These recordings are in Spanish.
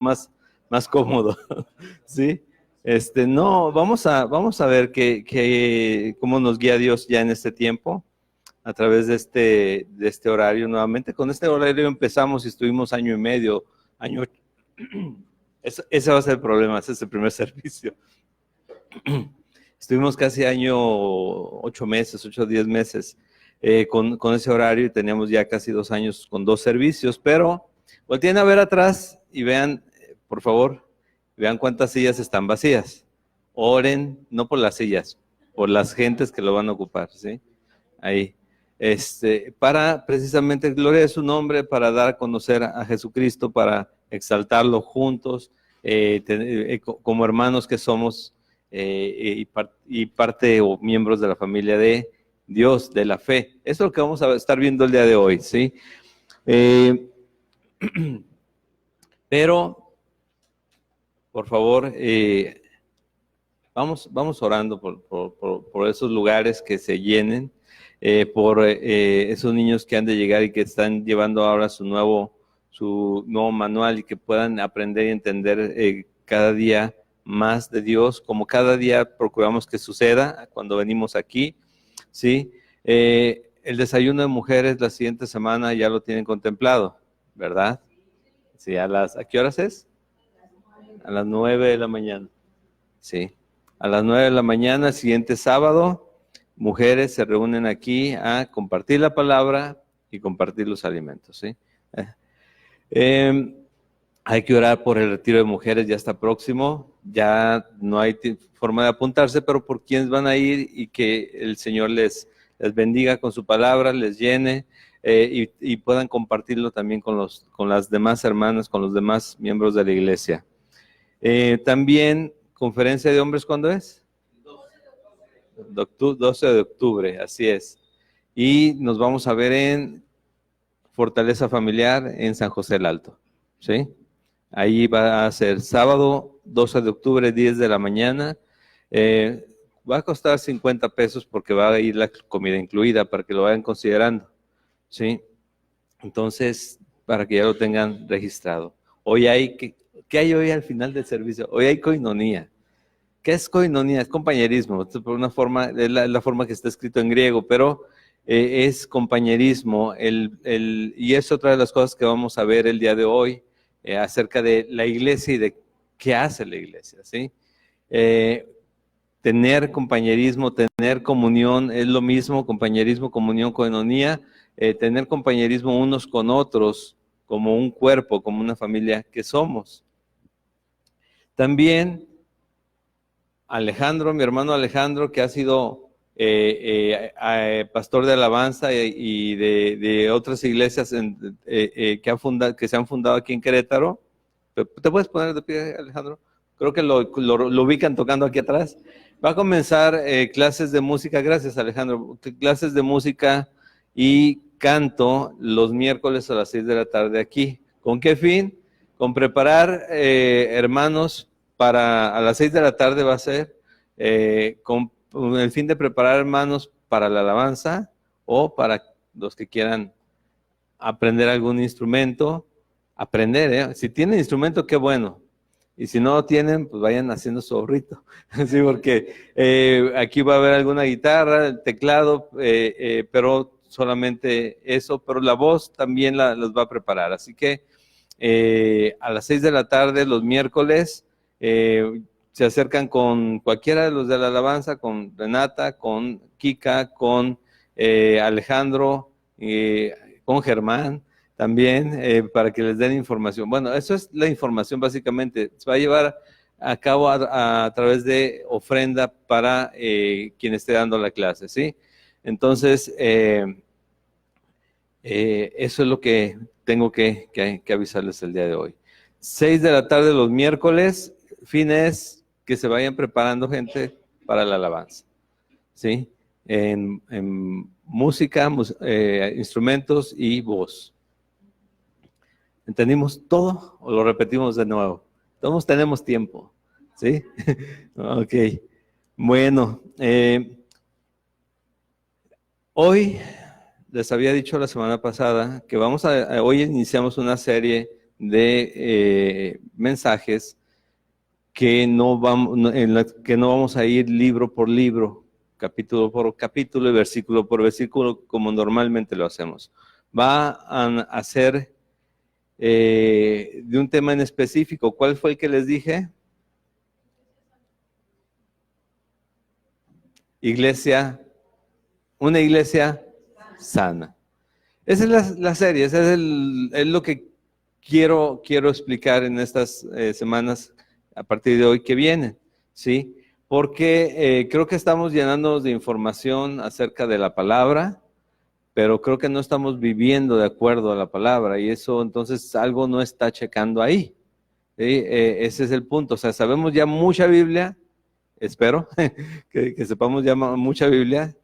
más cómodo, ¿sí? No, vamos a ver cómo nos guía Dios ya en este tiempo, a través de este horario nuevamente. Con este horario empezamos y estuvimos año y medio, año. Ese va a ser el problema, ese es el primer servicio. Estuvimos casi año 8 meses, 8 o 10 meses con ese horario y teníamos ya casi 2 años con 2 servicios, pero volteen a ver atrás y vean, por favor, vean cuántas sillas están vacías. Oren, no por las sillas, por las gentes que lo van a ocupar, ¿sí? Ahí. Para precisamente, gloria a su nombre, para dar a conocer a Jesucristo, para exaltarlo juntos, como hermanos que somos, y parte o miembros de la familia de Dios, de la fe. Eso es lo que vamos a estar viendo el día de hoy, ¿sí? Pero, por favor, vamos orando por esos lugares que se llenen, por esos niños que han de llegar y que están llevando ahora su nuevo manual y que puedan aprender y entender cada día más de Dios, como cada día procuramos que suceda cuando venimos aquí, ¿sí? El desayuno de mujeres la siguiente semana ya lo tienen contemplado, ¿verdad? Sí, ¿a qué horas es? A las 9 de la mañana, sí. A las 9 de la mañana, el siguiente sábado, mujeres se reúnen aquí a compartir la palabra y compartir los alimentos, ¿sí? Hay que orar por el retiro de mujeres, ya está próximo, ya no hay forma de apuntarse, pero por quienes van a ir y que el Señor les bendiga con su palabra, les llene y puedan compartirlo también con las demás hermanas, con los demás miembros de la iglesia. También, conferencia de hombres, ¿cuándo es? 12 de octubre, así es. Y nos vamos a ver en Fortaleza Familiar en San José el Alto, ¿sí? Ahí va a ser sábado 12 de octubre, 10 de la mañana. Va a costar 50 pesos porque va a ir la comida incluida para que lo vayan considerando, ¿sí? Entonces, para que ya lo tengan registrado. Hoy ¿qué hay hoy al final del servicio? Hoy hay coinonía. ¿Qué es coinonía? Es compañerismo, por una forma, es la forma que está escrito en griego, pero es compañerismo, y es otra de las cosas que vamos a ver el día de hoy, acerca de la iglesia y de qué hace la iglesia, ¿sí? Tener compañerismo, tener comunión, es lo mismo, compañerismo, comunión, coinonía, tener compañerismo unos con otros, como un cuerpo, como una familia que somos. También Alejandro, mi hermano Alejandro, que ha sido pastor de alabanza y de otras iglesias que se han fundado aquí en Querétaro. ¿Te puedes poner de pie, Alejandro? Creo que lo ubican tocando aquí atrás. Va a comenzar clases de música, gracias Alejandro, clases de música y canto los miércoles a las 6 de la tarde aquí. ¿Con qué fin? Con preparar hermanos a las 6 de la tarde va a ser, con el fin de preparar hermanos para la alabanza o para los que quieran aprender algún instrumento, si tienen instrumento, qué bueno, y si no lo tienen, pues vayan haciendo su ahorrito, sí, porque aquí va a haber alguna guitarra, el teclado, pero solamente eso, pero la voz también los va a preparar, así que a las 6 de la tarde los miércoles se acercan con cualquiera de los de la alabanza, con Renata, con Kika, con Alejandro, con Germán también, para que les den información. Bueno, eso es la información básicamente. Se va a llevar a cabo a través de ofrenda para quien esté dando la clase, ¿sí? Entonces, eso es lo que tengo que avisarles el día de hoy. 6 de la tarde los miércoles, fin es que se vayan preparando gente para la alabanza, ¿sí? En música, instrumentos y voz. ¿Entendimos todo o lo repetimos de nuevo? Todos tenemos tiempo, ¿sí? Ok. Bueno, hoy les había dicho la semana pasada que hoy iniciamos una serie de mensajes que en las que no vamos a ir libro por libro, capítulo por capítulo y versículo por versículo, como normalmente lo hacemos. Va a ser de un tema en específico. ¿Cuál fue el que les dije? Una iglesia sana. Esa es la serie, esa es lo que quiero explicar en estas semanas a partir de hoy que vienen, ¿sí? Porque creo que estamos llenándonos de información acerca de la palabra, pero creo que no estamos viviendo de acuerdo a la palabra y eso entonces algo no está checando ahí, ¿sí? Ese es el punto, o sea, sabemos ya mucha Biblia, espero que sepamos ya mucha Biblia,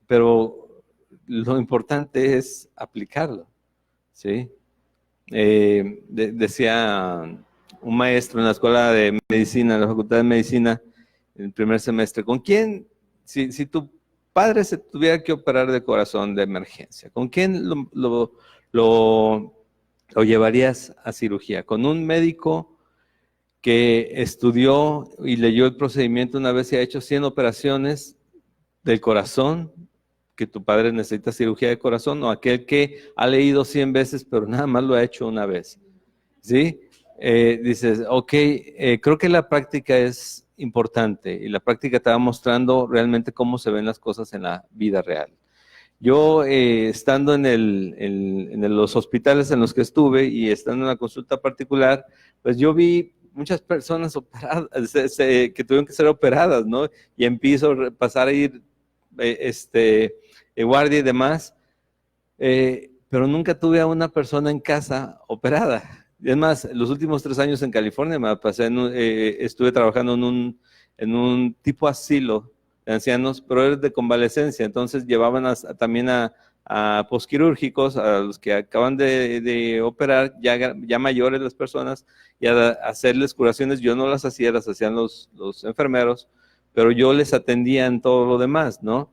pero lo importante es aplicarlo, ¿sí? Decía un maestro en la escuela de medicina, en la facultad de medicina, en el primer semestre, ¿con quién, si tu padre se tuviera que operar de corazón de emergencia, ¿con quién lo llevarías a cirugía? ¿Con un médico que estudió y leyó el procedimiento una vez y ha hecho 100 operaciones del corazón, que tu padre necesita cirugía de corazón, o aquel que ha leído 100 veces pero nada más lo ha hecho una vez? ¿Sí? Dices, ok, creo que la práctica es importante y la práctica te va mostrando realmente cómo se ven las cosas en la vida real. Yo, estando en los hospitales en los que estuve y estando en la consulta particular, pues yo vi muchas personas operadas, que tuvieron que ser operadas, ¿no? Y empiezo a pasar a ir guardia y demás, pero nunca tuve a una persona en casa operada. Es más, los últimos 3 años en California me pasé estuve trabajando en un tipo asilo de ancianos, pero era de convalecencia, entonces llevaban también a posquirúrgicos, a los que acaban de operar, ya mayores las personas, y a hacerles curaciones. Yo no las hacía, las hacían los enfermeros, pero yo les atendía en todo lo demás, ¿no?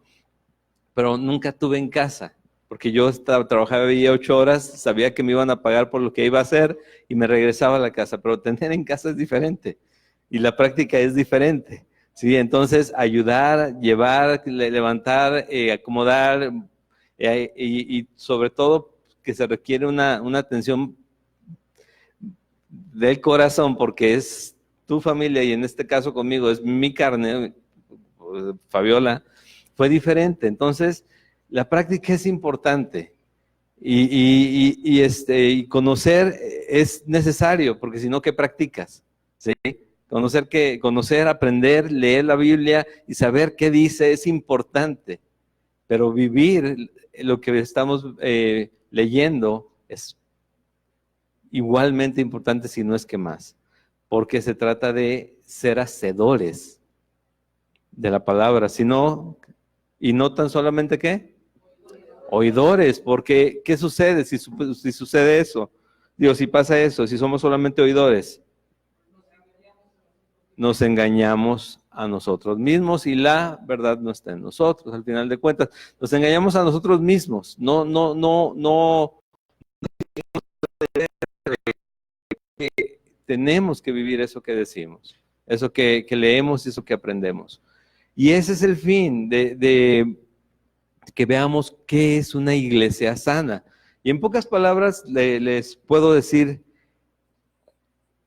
Pero nunca tuve en casa, porque yo trabajaba 8 horas, sabía que me iban a pagar por lo que iba a hacer y me regresaba a la casa, pero tener en casa es diferente y la práctica es diferente, ¿sí? Entonces, ayudar, llevar, levantar, acomodar, y sobre todo que se requiere una atención del corazón, porque es tu familia y en este caso conmigo es mi carne, Fabiola, fue diferente. Entonces, la práctica es importante y conocer es necesario, porque si no, ¿qué practicas? ¿Sí? Conocer, aprender, leer la Biblia y saber qué dice es importante, pero vivir lo que estamos leyendo es igualmente importante, si no es que más, porque se trata de ser hacedores de la palabra, sino, y no tan solamente ¿qué? Oidores, porque ¿qué sucede si sucede eso? Digo, si pasa eso, si somos solamente oidores, nos engañamos a nosotros mismos y la verdad no está en nosotros, al final de cuentas, nos engañamos a nosotros mismos, no tenemos que vivir eso que decimos, eso que leemos y eso que aprendemos. Y ese es el fin de que veamos qué es una iglesia sana. Y en pocas palabras les puedo decir,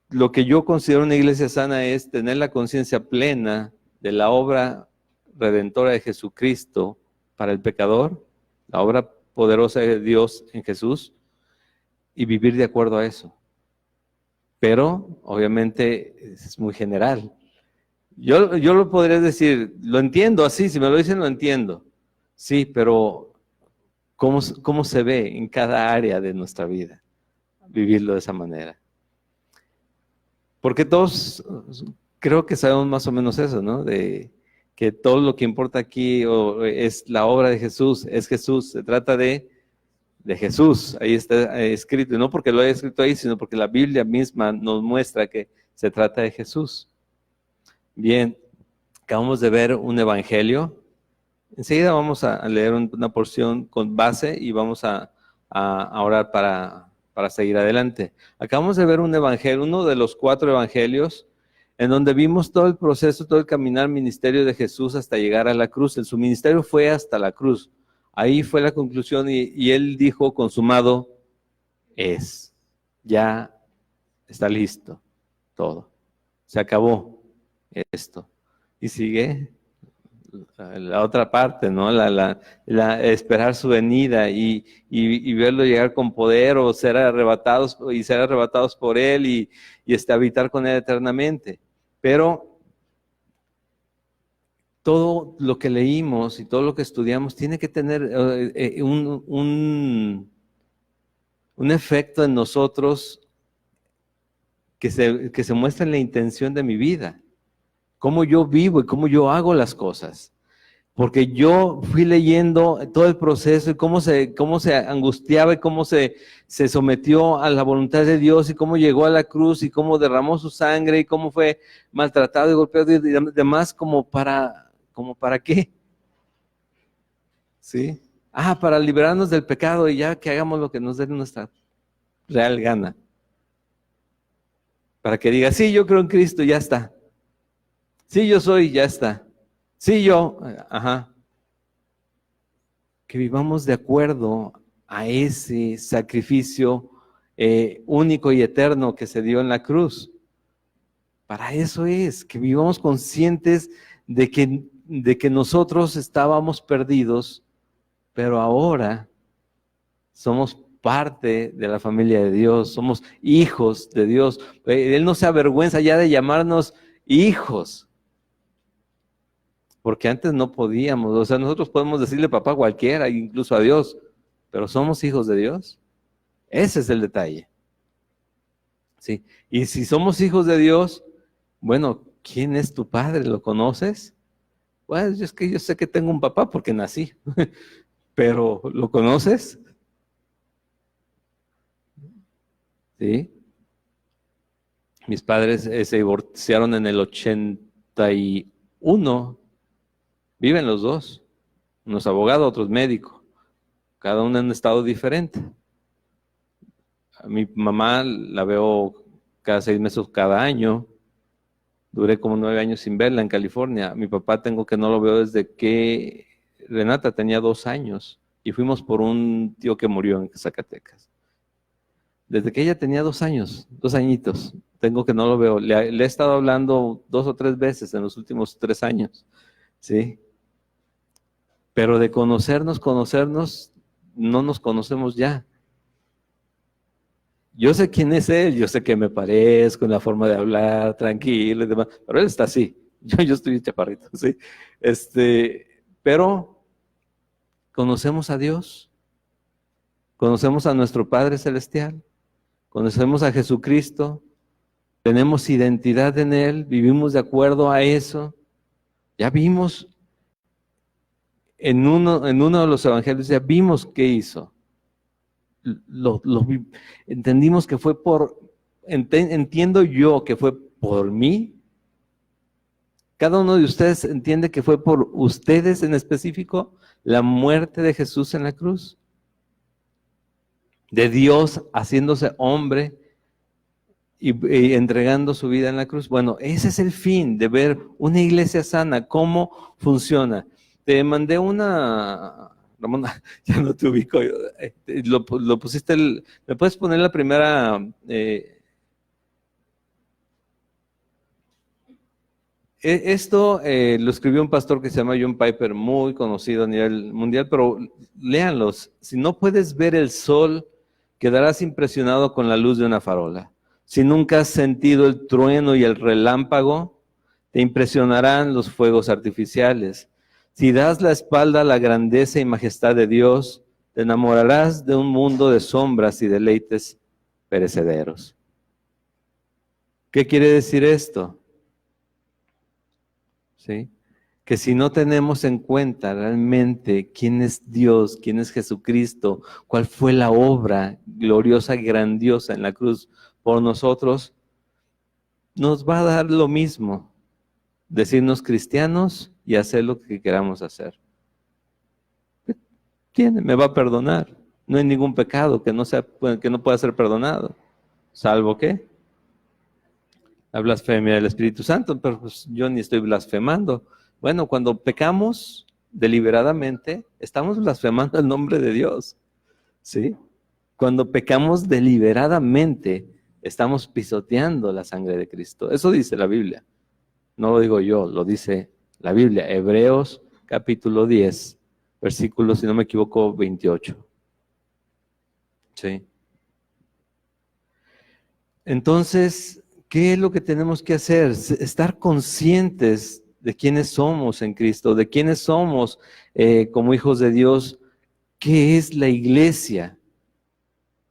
lo que yo considero una iglesia sana es tener la conciencia plena de la obra redentora de Jesucristo para el pecador, la obra poderosa de Dios en Jesús, y vivir de acuerdo a eso. Pero, obviamente, es muy general. Yo lo podría decir, lo entiendo así, si me lo dicen lo entiendo. Sí, pero ¿cómo se ve en cada área de nuestra vida vivirlo de esa manera? Porque todos creo que sabemos más o menos eso, ¿no? De que todo lo que importa aquí es la obra de Jesús, es Jesús, se trata de Jesús, ahí está escrito, y no porque lo haya escrito ahí, sino porque la Biblia misma nos muestra que se trata de Jesús. Bien, acabamos de ver un evangelio. Enseguida vamos a leer una porción con base y vamos a orar para seguir adelante. Acabamos de ver un evangelio, uno de los 4 evangelios, en donde vimos todo el proceso, todo el caminar ministerio de Jesús hasta llegar a la cruz. Su ministerio fue hasta la cruz. Ahí fue la conclusión y él dijo, consumado es. Ya está listo todo. Se acabó esto. Y sigue la otra parte, ¿no? Esperar su venida y verlo llegar con poder o ser arrebatados por él y habitar con él eternamente. Pero todo lo que leímos y todo lo que estudiamos tiene que tener un efecto en nosotros que se muestra en la intención de mi vida, cómo yo vivo y cómo yo hago las cosas. Porque yo fui leyendo todo el proceso y cómo se angustiaba y cómo se sometió a la voluntad de Dios y cómo llegó a la cruz y cómo derramó su sangre y cómo fue maltratado y golpeado y demás, como para qué. ¿Sí? Para liberarnos del pecado y ya que hagamos lo que nos dé nuestra real gana. Para que diga, sí, yo creo en Cristo, ya está. Sí, yo soy, ya está. Sí, yo, que vivamos de acuerdo a ese sacrificio único y eterno que se dio en la cruz. Para eso es, que vivamos conscientes de que nosotros estábamos perdidos, pero ahora somos parte de la familia de Dios, somos hijos de Dios. Él no se avergüenza ya de llamarnos hijos. Porque antes no podíamos, o sea, nosotros podemos decirle papá a cualquiera, incluso a Dios, pero somos hijos de Dios. Ese es el detalle. Sí. Y si somos hijos de Dios, bueno, ¿quién es tu padre? ¿Lo conoces? Pues es que yo sé que tengo un papá porque nací, pero ¿lo conoces? Sí. Mis padres se divorciaron en el 81. Viven los dos, unos abogados, otros médicos, cada uno en un estado diferente. A mi mamá la veo cada 6 meses, cada año. Duré como 9 años sin verla en California. Mi papá tengo que no lo veo desde que Renata tenía 2 años y fuimos por un tío que murió en Zacatecas. Desde que ella tenía 2 años, 2 añitos, tengo que no lo veo. Le he estado hablando 2 o 3 veces en los últimos 3 años, ¿sí? Pero de conocernos, no nos conocemos ya. Yo sé quién es él, yo sé que me parezco en la forma de hablar, tranquilo y demás, pero él está así. Yo estoy chaparrito, ¿sí? Pero conocemos a Dios, conocemos a nuestro Padre Celestial, conocemos a Jesucristo, tenemos identidad en Él, vivimos de acuerdo a eso. Ya vimos en uno de los evangelios, ya vimos qué hizo. Entendimos que fue entiendo yo que fue por mí. Cada uno de ustedes entiende que fue por ustedes en específico la muerte de Jesús en la cruz. De Dios haciéndose hombre y entregando su vida en la cruz. Bueno, ese es el fin de ver una iglesia sana, cómo funciona. Te mandé Ramona, ya no te ubico. Lo pusiste, ¿me puedes poner la primera? Esto lo escribió un pastor que se llama John Piper, muy conocido a nivel mundial, pero léanlos. Si no puedes ver el sol, quedarás impresionado con la luz de una farola. Si nunca has sentido el trueno y el relámpago, te impresionarán los fuegos artificiales. Si das la espalda a la grandeza y majestad de Dios, te enamorarás de un mundo de sombras y deleites perecederos. ¿Qué quiere decir esto? ¿Sí? Que si no tenemos en cuenta realmente quién es Dios, quién es Jesucristo, cuál fue la obra gloriosa y grandiosa en la cruz por nosotros, nos va a dar lo mismo decirnos cristianos y hacer lo que queramos hacer. ¿Quién me va a perdonar? No hay ningún pecado que no pueda ser perdonado, salvo que la blasfemia del Espíritu Santo, pero pues yo ni estoy blasfemando. Bueno, cuando pecamos deliberadamente, estamos blasfemando el nombre de Dios, ¿sí? Cuando pecamos deliberadamente, estamos pisoteando la sangre de Cristo. Eso dice la Biblia. No lo digo yo, lo dice la Biblia. Hebreos capítulo 10, versículo, si no me equivoco, 28. Sí. Entonces, ¿qué es lo que tenemos que hacer? Estar conscientes de quiénes somos en Cristo, de quiénes somos como hijos de Dios. ¿Qué es la iglesia?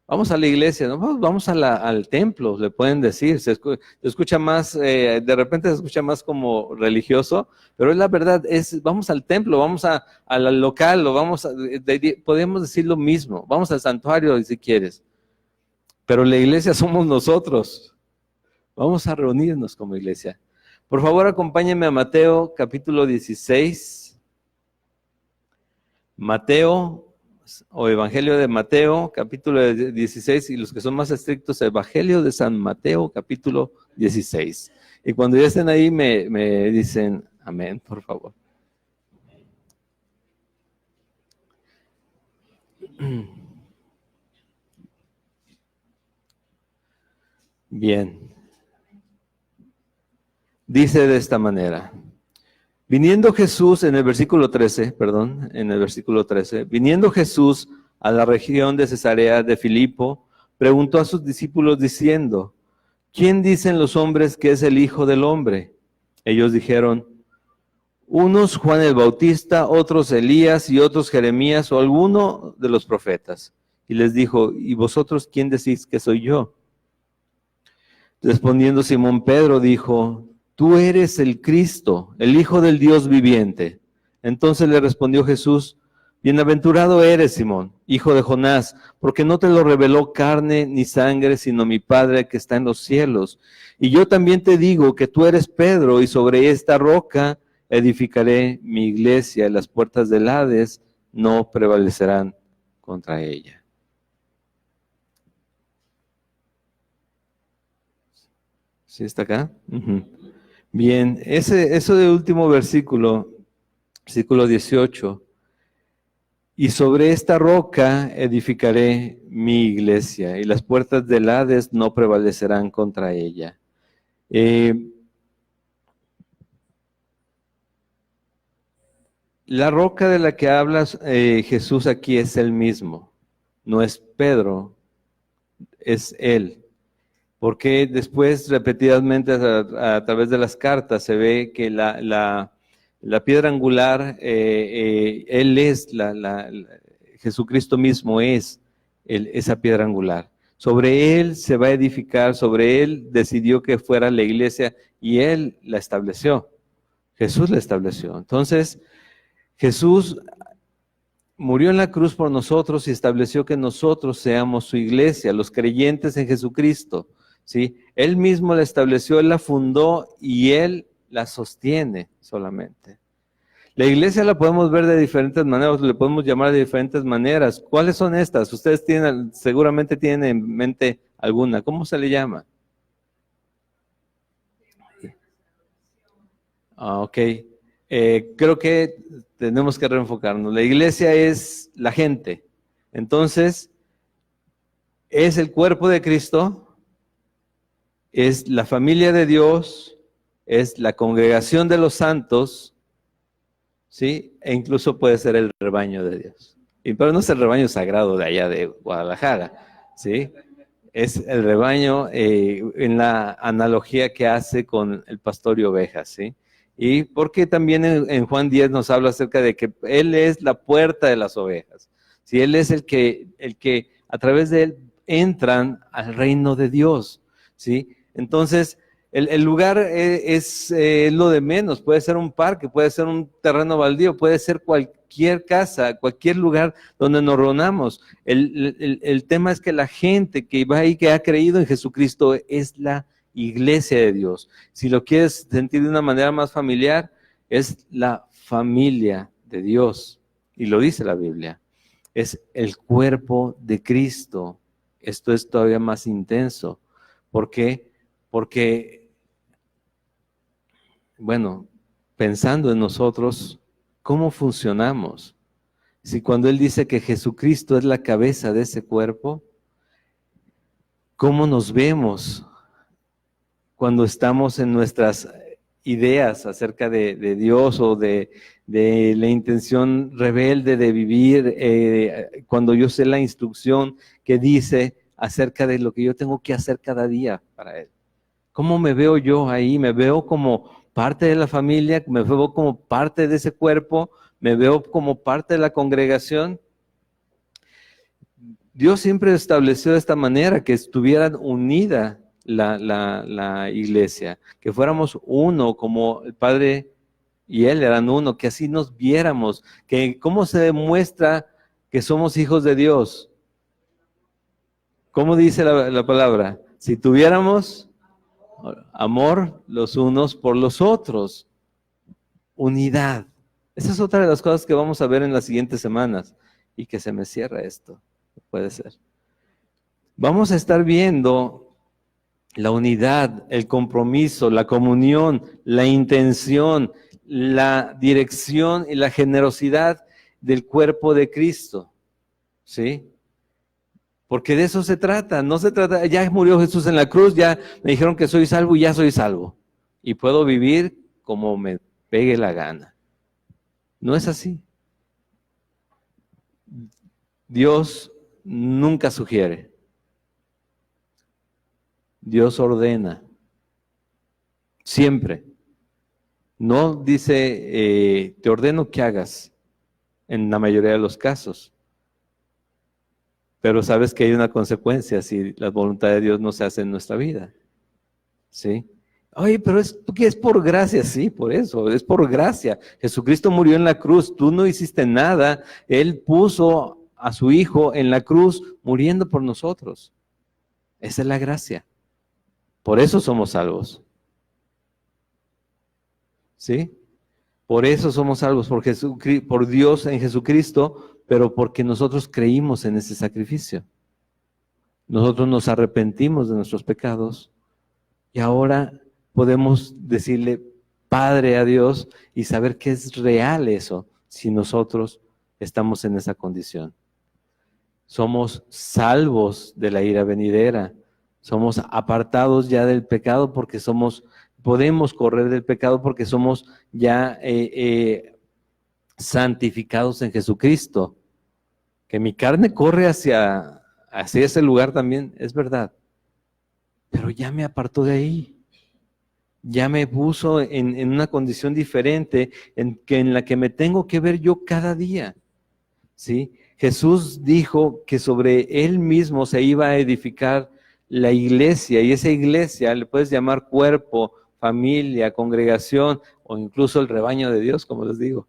Vamos a la iglesia, ¿no? Vamos al templo, le pueden decir. Se escucha más, de repente se escucha más como religioso, pero es la verdad, vamos al templo, vamos al local, o podemos decir lo mismo, vamos al santuario si quieres. Pero la iglesia somos nosotros. Vamos a reunirnos como iglesia. Por favor, acompáñenme a Mateo capítulo 16. Mateo, o Evangelio de Mateo, capítulo 16, y los que son más estrictos, Evangelio de San Mateo, capítulo 16. Y cuando ya estén ahí, me dicen amén, por favor. Bien. Dice de esta manera. Viniendo Jesús, en el versículo 13, viniendo Jesús a la región de Cesarea de Filipo, preguntó a sus discípulos diciendo, ¿quién dicen los hombres que es el Hijo del Hombre? Ellos dijeron, unos Juan el Bautista, otros Elías y otros Jeremías o alguno de los profetas. Y les dijo, ¿y vosotros quién decís que soy yo? Respondiendo Simón Pedro dijo, tú eres el Cristo, el Hijo del Dios viviente. Entonces le respondió Jesús, bienaventurado eres, Simón, hijo de Jonás, porque no te lo reveló carne ni sangre, sino mi Padre que está en los cielos. Y yo también te digo que tú eres Pedro, y sobre esta roca edificaré mi iglesia, y las puertas del Hades no prevalecerán contra ella. ¿Sí está acá? Uh-huh. Bien, eso de último versículo 18, y sobre esta roca edificaré mi iglesia, y las puertas del Hades no prevalecerán contra ella. La roca de la que habla Jesús aquí es el mismo, no es Pedro, es él. Porque después repetidamente a través de las cartas se ve que la piedra angular, Él es, Jesucristo mismo es esa piedra angular. Sobre Él se va a edificar, sobre Él decidió que fuera la iglesia y Él la estableció. Jesús la estableció. Entonces, Jesús murió en la cruz por nosotros y estableció que nosotros seamos su iglesia, los creyentes en Jesucristo. ¿Sí? Él mismo la estableció, Él la fundó y Él la sostiene solamente. La iglesia la podemos ver de diferentes maneras, le podemos llamar de diferentes maneras. ¿Cuáles son estas? Ustedes seguramente tienen en mente alguna. ¿Cómo se le llama? Ok. Creo que tenemos que reenfocarnos. La iglesia es la gente. Entonces, es el cuerpo de Cristo, es la familia de Dios, es la congregación de los santos, ¿sí? E incluso puede ser el rebaño de Dios. Pero no es el rebaño sagrado de allá de Guadalajara, ¿sí? Es el rebaño en la analogía que hace con el pastor y ovejas, ¿sí? Y porque también en Juan 10 nos habla acerca de que Él es la puerta de las ovejas, ¿sí? Él es el que a través de Él entran al reino de Dios, ¿sí? Entonces, el lugar es lo de menos, puede ser un parque, puede ser un terreno baldío, puede ser cualquier casa, cualquier lugar donde nos reunamos. El tema es que la gente que va ahí, que ha creído en Jesucristo, es la iglesia de Dios. Si lo quieres sentir de una manera más familiar, es la familia de Dios, y lo dice la Biblia. es el cuerpo de Cristo. Esto es todavía más intenso. ¿Por qué? Porque, bueno, pensando en nosotros, ¿cómo funcionamos? Si cuando Él dice que Jesucristo es la cabeza de ese cuerpo, ¿cómo nos vemos cuando estamos en nuestras ideas acerca de Dios o de la intención rebelde de vivir, cuando yo sé la instrucción que dice acerca de lo que yo tengo que hacer cada día para Él? ¿Cómo me veo yo ahí? ¿Me veo como parte de la familia? ¿Me veo como parte de ese cuerpo? ¿Me veo como parte de la congregación? Dios siempre estableció de esta manera, que estuvieran unida la iglesia, que fuéramos uno, como el Padre y Él eran uno, que así nos viéramos, que cómo se demuestra que somos hijos de Dios. ¿Cómo dice la palabra? Si tuviéramos amor los unos por los otros, unidad. Esa es otra de las cosas que vamos a ver en las siguientes semanas. Y que se me cierra esto, puede ser. Vamos a estar viendo la unidad, el compromiso, la comunión, la intención, la dirección y la generosidad del cuerpo de Cristo, ¿sí? Porque de eso se trata, no se trata, ya murió Jesús en la cruz, ya me dijeron que soy salvo y ya soy salvo. Y puedo vivir como me pegue la gana. No es así. Dios nunca sugiere. Dios ordena. Siempre. No dice, te ordeno que hagas, en la mayoría de los casos. Pero sabes que hay una consecuencia si la voluntad de Dios no se hace en nuestra vida. ¿Sí? Oye, pero es por gracia, sí, por eso, es por gracia. Jesucristo murió en la cruz, tú no hiciste nada, Él puso a su Hijo en la cruz muriendo por nosotros. Esa es la gracia. Por eso somos salvos. ¿Sí? Por eso somos salvos, por Dios en Jesucristo, pero porque nosotros creímos en ese sacrificio. Nosotros nos arrepentimos de nuestros pecados y ahora podemos decirle Padre a Dios y saber que es real eso si nosotros estamos en esa condición. Somos salvos de la ira venidera, somos apartados ya del pecado porque podemos correr del pecado porque somos ya santificados en Jesucristo. Que mi carne corre hacia ese lugar también, es verdad. Pero ya me apartó de ahí. Ya me puso en una condición diferente en la que me tengo que ver yo cada día. ¿Sí? Jesús dijo que sobre Él mismo se iba a edificar la iglesia, y esa iglesia le puedes llamar cuerpo, familia, congregación o incluso el rebaño de Dios, como les digo.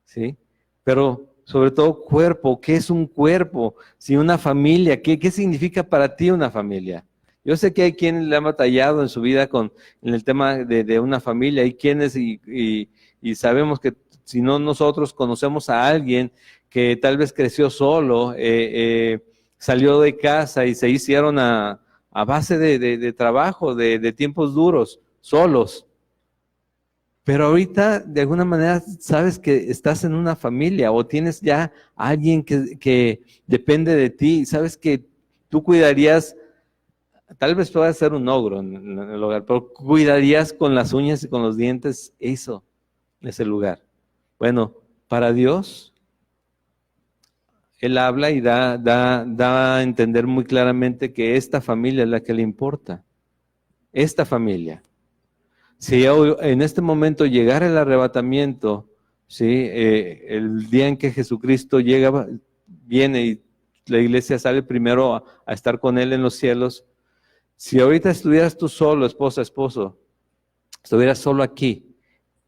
¿Sí? Pero sobre todo cuerpo. ¿Qué es un cuerpo? Si una familia, ¿qué significa para ti una familia? Yo sé que hay quien le ha batallado en su vida en el tema de una familia, hay quienes y sabemos que si no nosotros conocemos a alguien que tal vez creció solo, salió de casa y se hicieron a base de trabajo, de tiempos duros, solos. Pero ahorita, de alguna manera, sabes que estás en una familia o tienes ya a alguien que depende de ti. Sabes que tú cuidarías, tal vez puedas ser un ogro en el hogar, pero cuidarías con las uñas y con los dientes ese lugar. Bueno, para Dios, Él habla y da a entender muy claramente que esta familia es la que le importa. Esta familia. Si en este momento llegara el arrebatamiento, ¿sí? El día en que Jesucristo viene y la iglesia sale primero a estar con Él en los cielos, si ahorita estuvieras tú solo, esposa, esposo, estuvieras solo aquí,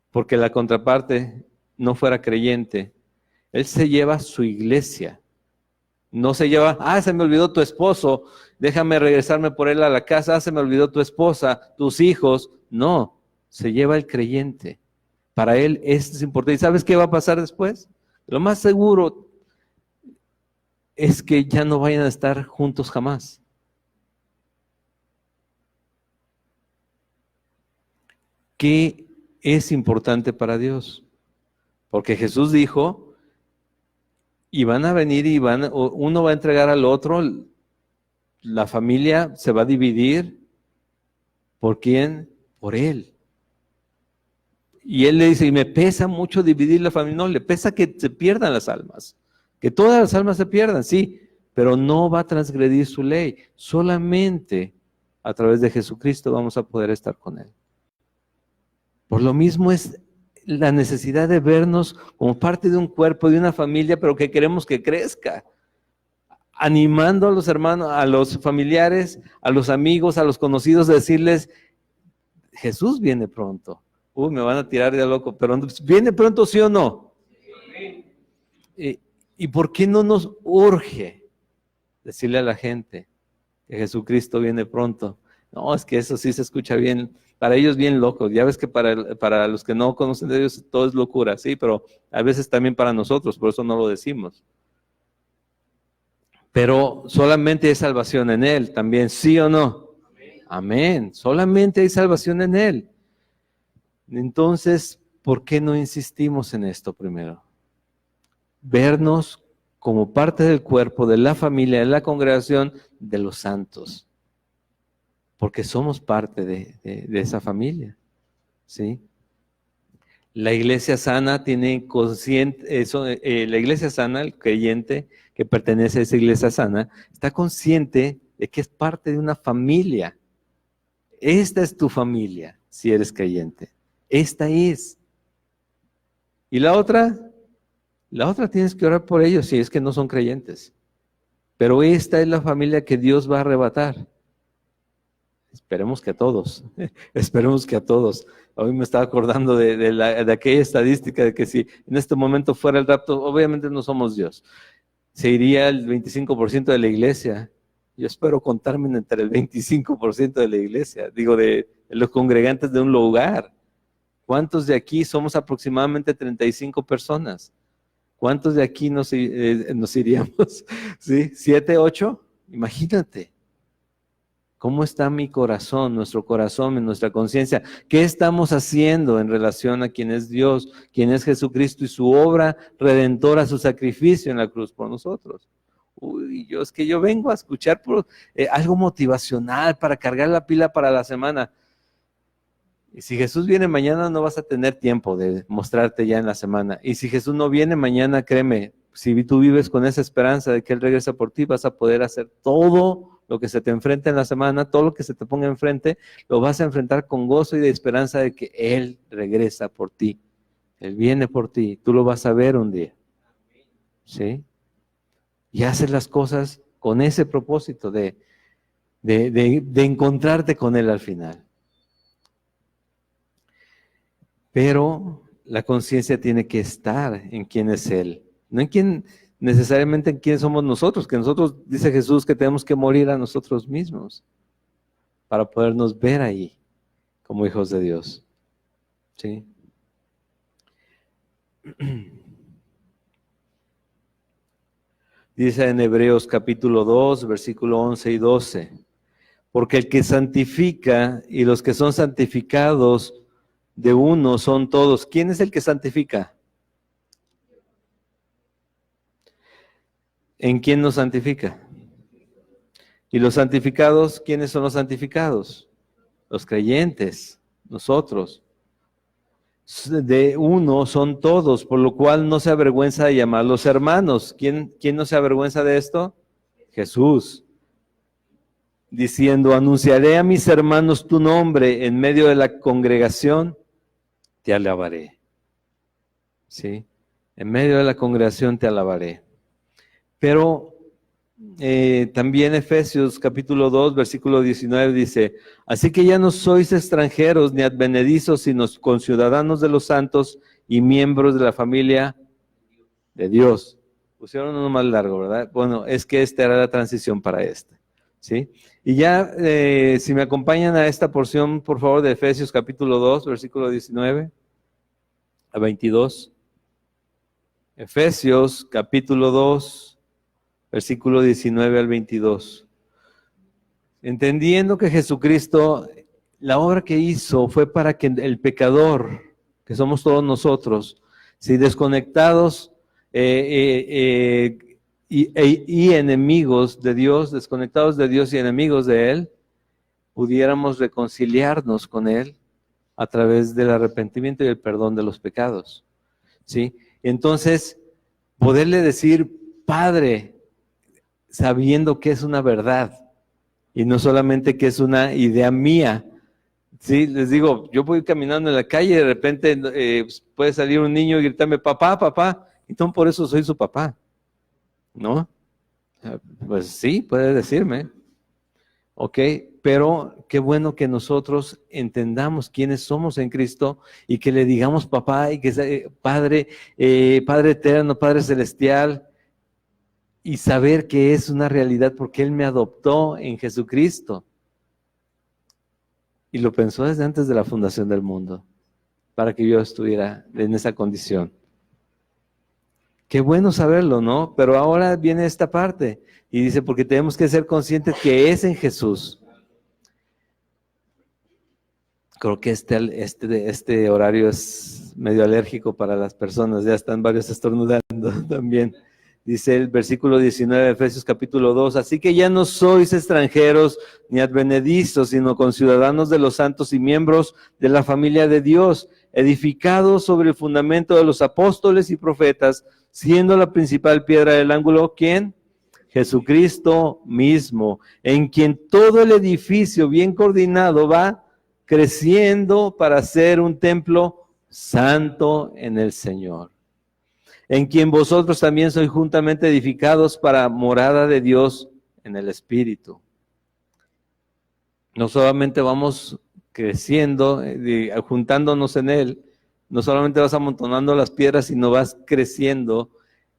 porque la contraparte no fuera creyente, Él se lleva su iglesia. No se lleva, se me olvidó tu esposo, déjame regresarme por él a la casa, se me olvidó tu esposa, tus hijos. No. Se lleva el creyente. Para Él esto es importante. ¿Y sabes qué va a pasar después? Lo más seguro, es que ya no vayan a estar juntos jamás. ¿Qué es importante para Dios? Porque Jesús dijo, y van a venir y uno va a entregar al otro, la familia se va a dividir. ¿Por quién? Por él. Y él le dice, y me pesa mucho dividir la familia. No, le pesa que se pierdan las almas, que todas las almas se pierdan, sí, pero no va a transgredir su ley. Solamente a través de Jesucristo vamos a poder estar con él. Por lo mismo es la necesidad de vernos como parte de un cuerpo, de una familia, pero que queremos que crezca. Animando a los hermanos, a los familiares, a los amigos, a los conocidos, a decirles, Jesús viene pronto. Me van a tirar de loco, pero ¿viene pronto, sí o no? Sí. ¿Y por qué no nos urge decirle a la gente que Jesucristo viene pronto? No, es que eso sí se escucha bien, para ellos bien locos. Ya ves que para los que no conocen de Dios todo es locura, sí, pero a veces también para nosotros, por eso no lo decimos. Pero solamente hay salvación en Él también, ¿sí o no? Amén. Solamente hay salvación en Él. Entonces, ¿por qué no insistimos en esto primero? Vernos como parte del cuerpo, de la familia, de la congregación, de los santos. Porque somos parte de esa familia, ¿sí? La iglesia sana tiene consciente, la iglesia sana, el creyente que pertenece a esa iglesia sana, está consciente de que es parte de una familia. Esta es tu familia, si eres creyente. Esta es. ¿Y la otra? La otra tienes que orar por ellos si es que no son creyentes. Pero esta es la familia que Dios va a arrebatar. Esperemos que a todos. Esperemos que a todos. Hoy me estaba acordando de aquella estadística de que si en este momento fuera el rapto, obviamente no somos Dios. Se iría el 25% de la iglesia. Yo espero contarme entre el 25% de la iglesia. Digo, de los congregantes de un lugar. ¿Cuántos de aquí somos aproximadamente 35 personas? ¿Cuántos de aquí nos iríamos? ¿Sí? ¿7, 8? Imagínate. ¿Cómo está mi corazón, nuestro corazón, nuestra conciencia? ¿Qué estamos haciendo en relación a quién es Dios, quién es Jesucristo y su obra redentora, su sacrificio en la cruz por nosotros? Es que yo vengo a escuchar algo motivacional para cargar la pila para la semana. Y si Jesús viene mañana, no vas a tener tiempo de mostrarte ya en la semana. Y si Jesús no viene mañana, créeme, si tú vives con esa esperanza de que Él regresa por ti, vas a poder hacer todo lo que se te enfrenta en la semana, todo lo que se te ponga enfrente, lo vas a enfrentar con gozo y de esperanza de que Él regresa por ti. Él viene por ti, tú lo vas a ver un día. ¿Sí? Y haces las cosas con ese propósito de encontrarte con Él al final. Pero la conciencia tiene que estar en quién es Él, no en quién necesariamente en quién somos nosotros, que nosotros, dice Jesús, que tenemos que morir a nosotros mismos para podernos ver ahí como hijos de Dios. ¿Sí? Dice en Hebreos capítulo 2, versículo 11 y 12, porque el que santifica y los que son santificados de uno son todos. ¿Quién es el que santifica? ¿En quién nos santifica? ¿Y los santificados? ¿Quiénes son los santificados? Los creyentes, nosotros. De uno son todos, por lo cual no se avergüenza de llamarlos hermanos. ¿Quién no se avergüenza de esto? Jesús. Diciendo, anunciaré a mis hermanos tu nombre en medio de la congregación, te alabaré. ¿Sí? En medio de la congregación te alabaré. Pero también Efesios capítulo 2, versículo 19 dice, así que ya no sois extranjeros ni advenedizos, sino conciudadanos de los santos y miembros de la familia de Dios. Pusieron uno más largo, ¿verdad? Bueno, es que esta era la transición para este, ¿sí? Y ya, si me acompañan a esta porción, por favor, de Efesios capítulo 2, versículo 19 a 22. Efesios capítulo 2, versículo 19 al 22. Entendiendo que Jesucristo, la obra que hizo fue para que el pecador, que somos todos nosotros, si desconectados y enemigos de Dios, desconectados de Dios y enemigos de Él, pudiéramos reconciliarnos con Él a través del arrepentimiento y el perdón de los pecados, ¿sí? Entonces, poderle decir, Padre, sabiendo que es una verdad, y no solamente que es una idea mía. Sí, les digo, yo voy caminando en la calle y de repente puede salir un niño y gritarme, papá, papá, entonces por eso soy su papá, ¿no? Pues sí, puede decirme, ok, pero qué bueno que nosotros entendamos quiénes somos en Cristo y que le digamos papá y que Padre, Padre eterno, Padre celestial, y saber que es una realidad porque Él me adoptó en Jesucristo. Y lo pensó desde antes de la fundación del mundo, para que yo estuviera en esa condición. Qué bueno saberlo, ¿no? Pero ahora viene esta parte, y dice, porque tenemos que ser conscientes que es en Jesús. Creo que este horario es medio alérgico para las personas, ya están varios estornudando también. Dice el versículo 19 de Efesios capítulo 2, así que ya no sois extranjeros ni advenedizos, sino conciudadanos de los santos y miembros de la familia de Dios, edificados sobre el fundamento de los apóstoles y profetas, siendo la principal piedra del ángulo, ¿quién? Jesucristo mismo, en quien todo el edificio bien coordinado va creciendo para ser un templo santo en el Señor, en quien vosotros también sois juntamente edificados para morada de Dios en el Espíritu. No solamente vamos creciendo, juntándonos en Él, no solamente vas amontonando las piedras, sino vas creciendo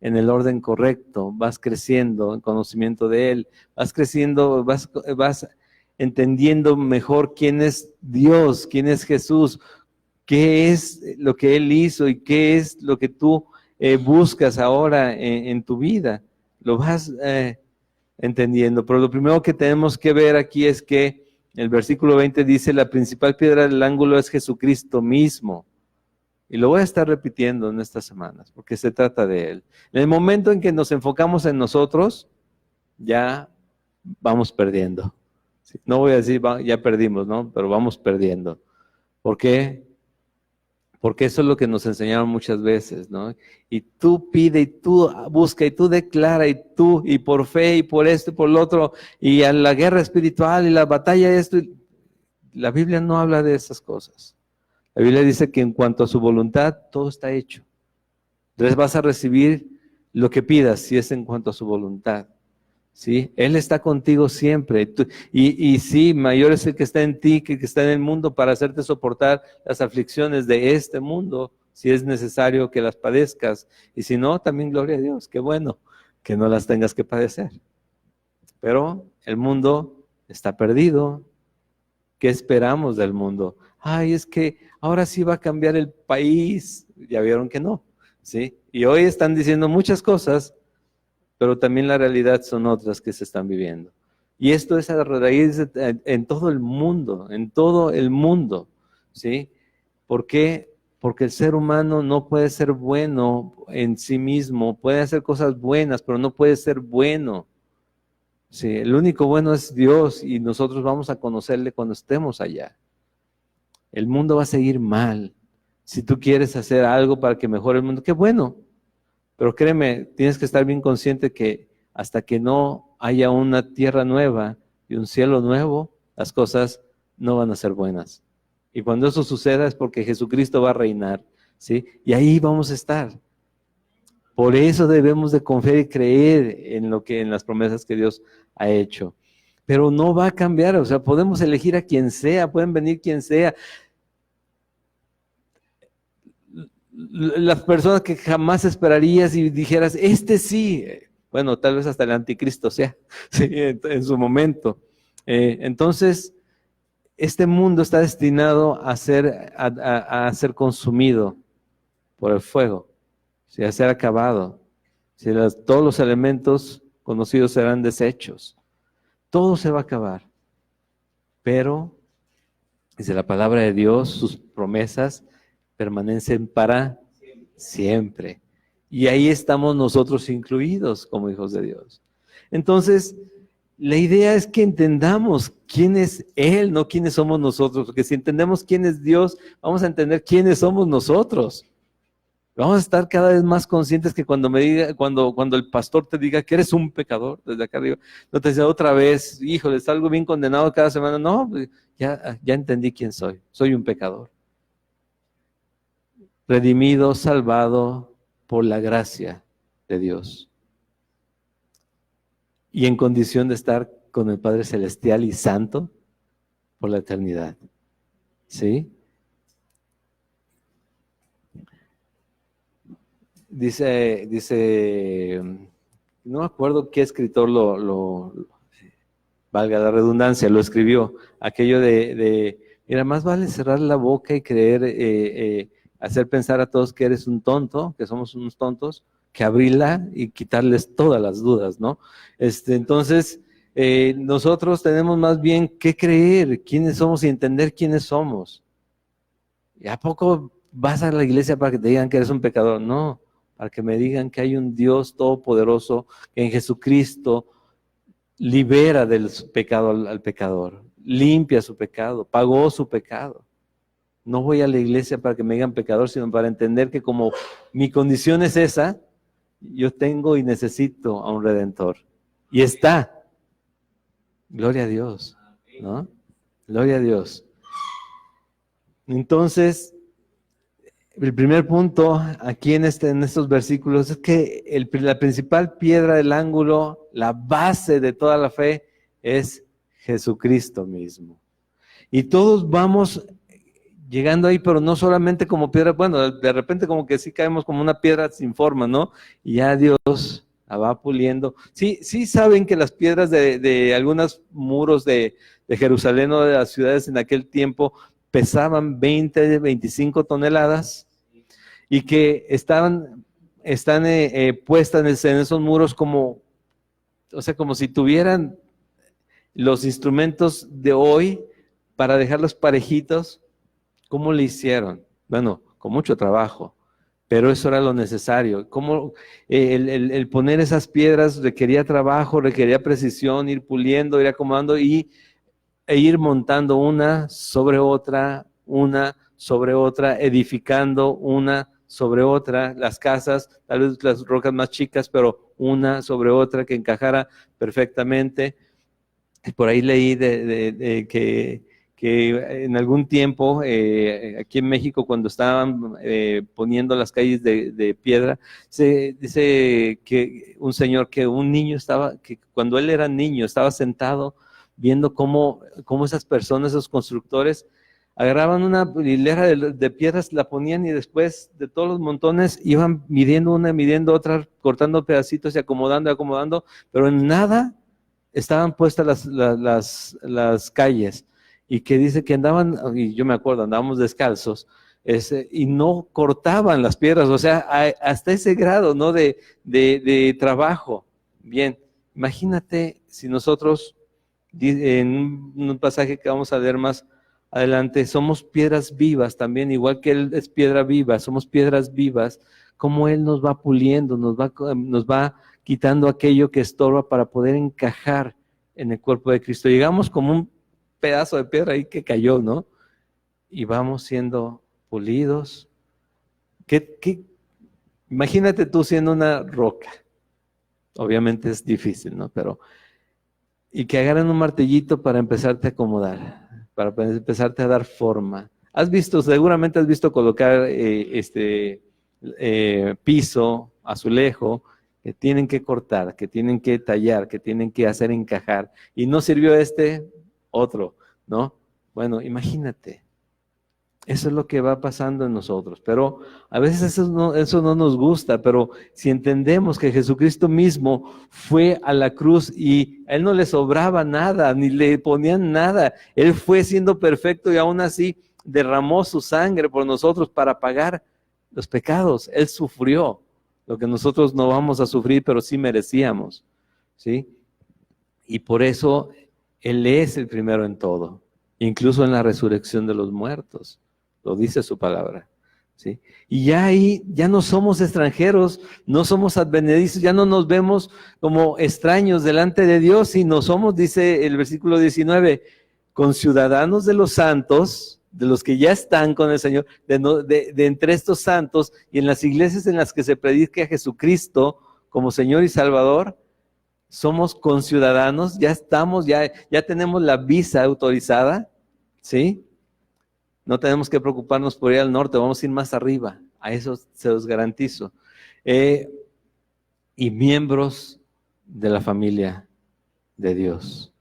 en el orden correcto, vas creciendo en conocimiento de Él, vas creciendo, vas entendiendo mejor quién es Dios, quién es Jesús, qué es lo que Él hizo y qué es lo que tú buscas ahora en tu vida. Lo vas entendiendo. Pero lo primero que tenemos que ver aquí es que el versículo 20 dice, la principal piedra del ángulo es Jesucristo mismo. Y lo voy a estar repitiendo en estas semanas, porque se trata de Él. En el momento en que nos enfocamos en nosotros, ya vamos perdiendo. No voy a decir, ya perdimos, ¿no? Pero vamos perdiendo. ¿Por qué? Porque eso es lo que nos enseñaron muchas veces, ¿no? Y tú pide, y tú busca, y tú declara, y por fe, y por esto, y por lo otro, y a la guerra espiritual, y la batalla, esto. La Biblia no habla de esas cosas. La Biblia dice que en cuanto a su voluntad, todo está hecho. Entonces vas a recibir lo que pidas, si es en cuanto a su voluntad. ¿Sí? Él está contigo siempre. Y sí, mayor es el que está en ti que el que está en el mundo para hacerte soportar las aflicciones de este mundo, si es necesario que las padezcas. Y si no, también gloria a Dios. Qué bueno que no las tengas que padecer. Pero el mundo está perdido. ¿Qué esperamos del mundo? Ay, es que ahora sí va a cambiar el país. Ya vieron que no, ¿sí? Y hoy están diciendo muchas cosas, pero también la realidad son otras que se están viviendo. Y esto es a raíz en todo el mundo, ¿sí? ¿Por qué? Porque el ser humano no puede ser bueno en sí mismo, puede hacer cosas buenas, pero no puede ser bueno. Sí, el único bueno es Dios y nosotros vamos a conocerle cuando estemos allá. El mundo va a seguir mal. Si tú quieres hacer algo para que mejore el mundo, qué bueno. Pero créeme, tienes que estar bien consciente que hasta que no haya una tierra nueva y un cielo nuevo, las cosas no van a ser buenas. Y cuando eso suceda es porque Jesucristo va a reinar, ¿sí? Y ahí vamos a estar. Por eso debemos de confiar y creer en las promesas que Dios ha hecho. Pero no va a cambiar, o sea, podemos elegir a quien sea, pueden venir quien sea. Las personas que jamás esperarías y dijeras, este sí, bueno, tal vez hasta el anticristo sea, ¿sí? En su momento. Entonces, este mundo está destinado a ser consumido por el fuego, ¿sí? A ser acabado. ¿Sí? Todos los elementos conocidos serán deshechos. Todo se va a acabar. Pero, dice la palabra de Dios, sus promesas permanecen para siempre. Y ahí estamos nosotros incluidos como hijos de Dios. Entonces, la idea es que entendamos quién es Él, no quiénes somos nosotros. Porque si entendemos quién es Dios, vamos a entender quiénes somos nosotros. Vamos a estar cada vez más conscientes que cuando el pastor te diga que eres un pecador, desde acá arriba, no te dice otra vez, híjole, salgo bien condenado cada semana. No, ya entendí quién soy. Soy un pecador. Redimido, salvado por la gracia de Dios. Y en condición de estar con el Padre Celestial y Santo por la eternidad. ¿Sí? Dice, no me acuerdo qué escritor valga la redundancia, lo escribió, aquello mira, más vale cerrar la boca y creer, hacer pensar a todos que eres un tonto, que somos unos tontos, que abrirla y quitarles todas las dudas, ¿no? Entonces, nosotros tenemos más bien que creer quiénes somos y entender quiénes somos. ¿Y a poco vas a la iglesia para que te digan que eres un pecador? No, para que me digan que hay un Dios todopoderoso que en Jesucristo libera del pecado al pecador, limpia su pecado, pagó su pecado. No voy a la iglesia para que me digan pecador, sino para entender que como mi condición es esa, yo tengo y necesito a un Redentor. Y está. Gloria a Dios, ¿no? Gloria a Dios. Entonces, el primer punto aquí en estos versículos es que la principal piedra del ángulo, la base de toda la fe, es Jesucristo mismo. Y todos vamos llegando ahí, pero no solamente como piedra, bueno, de repente como que sí caemos como una piedra sin forma, ¿no? Y ya Dios la va puliendo. Sí saben que las piedras de algunos muros de Jerusalén o de las ciudades en aquel tiempo pesaban 25 toneladas y que están puestas en esos muros como si tuvieran los instrumentos de hoy para dejarlos parejitos. ¿Cómo le hicieron? Bueno, con mucho trabajo, pero eso era lo necesario. El poner esas piedras requería trabajo, requería precisión, ir puliendo, ir acomodando e ir montando una sobre otra, edificando una sobre otra, las casas, tal vez las rocas más chicas, pero una sobre otra que encajara perfectamente. Por ahí leí que en algún tiempo, aquí en México, cuando estaban poniendo las calles de piedra, se dice que un niño que cuando él era niño, estaba sentado viendo cómo esas personas, esos constructores, agarraban una hilera de piedras, la ponían y después de todos los montones iban midiendo una, midiendo otra, cortando pedacitos y acomodando, pero en nada estaban puestas las calles. Y que dice que andaban, y yo me acuerdo, andábamos descalzos, y no cortaban las piedras, o sea, hasta ese grado, ¿no? de trabajo. Bien, imagínate si nosotros, en un pasaje que vamos a leer más adelante, somos piedras vivas también, igual que Él es piedra viva, somos piedras vivas, como Él nos va puliendo, nos va quitando aquello que estorba para poder encajar en el cuerpo de Cristo. Llegamos como un pedazo de piedra ahí que cayó, ¿no? Y vamos siendo pulidos. Imagínate tú siendo una roca. Obviamente es difícil, ¿no? Y que agarren un martillito para empezarte a acomodar, para empezarte a dar forma. Seguramente has visto colocar piso, azulejo, que tienen que cortar, que tienen que tallar, que tienen que hacer encajar. Y no sirvió otro, ¿no? Bueno, imagínate. Eso es lo que va pasando en nosotros, pero a veces eso no nos gusta, pero si entendemos que Jesucristo mismo fue a la cruz y a Él no le sobraba nada, ni le ponían nada, Él fue siendo perfecto y aún así derramó su sangre por nosotros para pagar los pecados. Él sufrió lo que nosotros no vamos a sufrir, pero sí merecíamos. ¿sí? Y por eso Él es el primero en todo, incluso en la resurrección de los muertos, lo dice su palabra, ¿sí? Y ya ahí, ya no somos extranjeros, no somos advenedizos, ya no nos vemos como extraños delante de Dios, sino somos, dice el versículo 19, conciudadanos de los santos, de los que ya están con el Señor, de entre estos santos y en las iglesias en las que se predica a Jesucristo como Señor y Salvador, somos conciudadanos, ya estamos, ya tenemos la visa autorizada, ¿sí? No tenemos que preocuparnos por ir al norte, vamos a ir más arriba, a eso se los garantizo. Y miembros de la familia de Dios,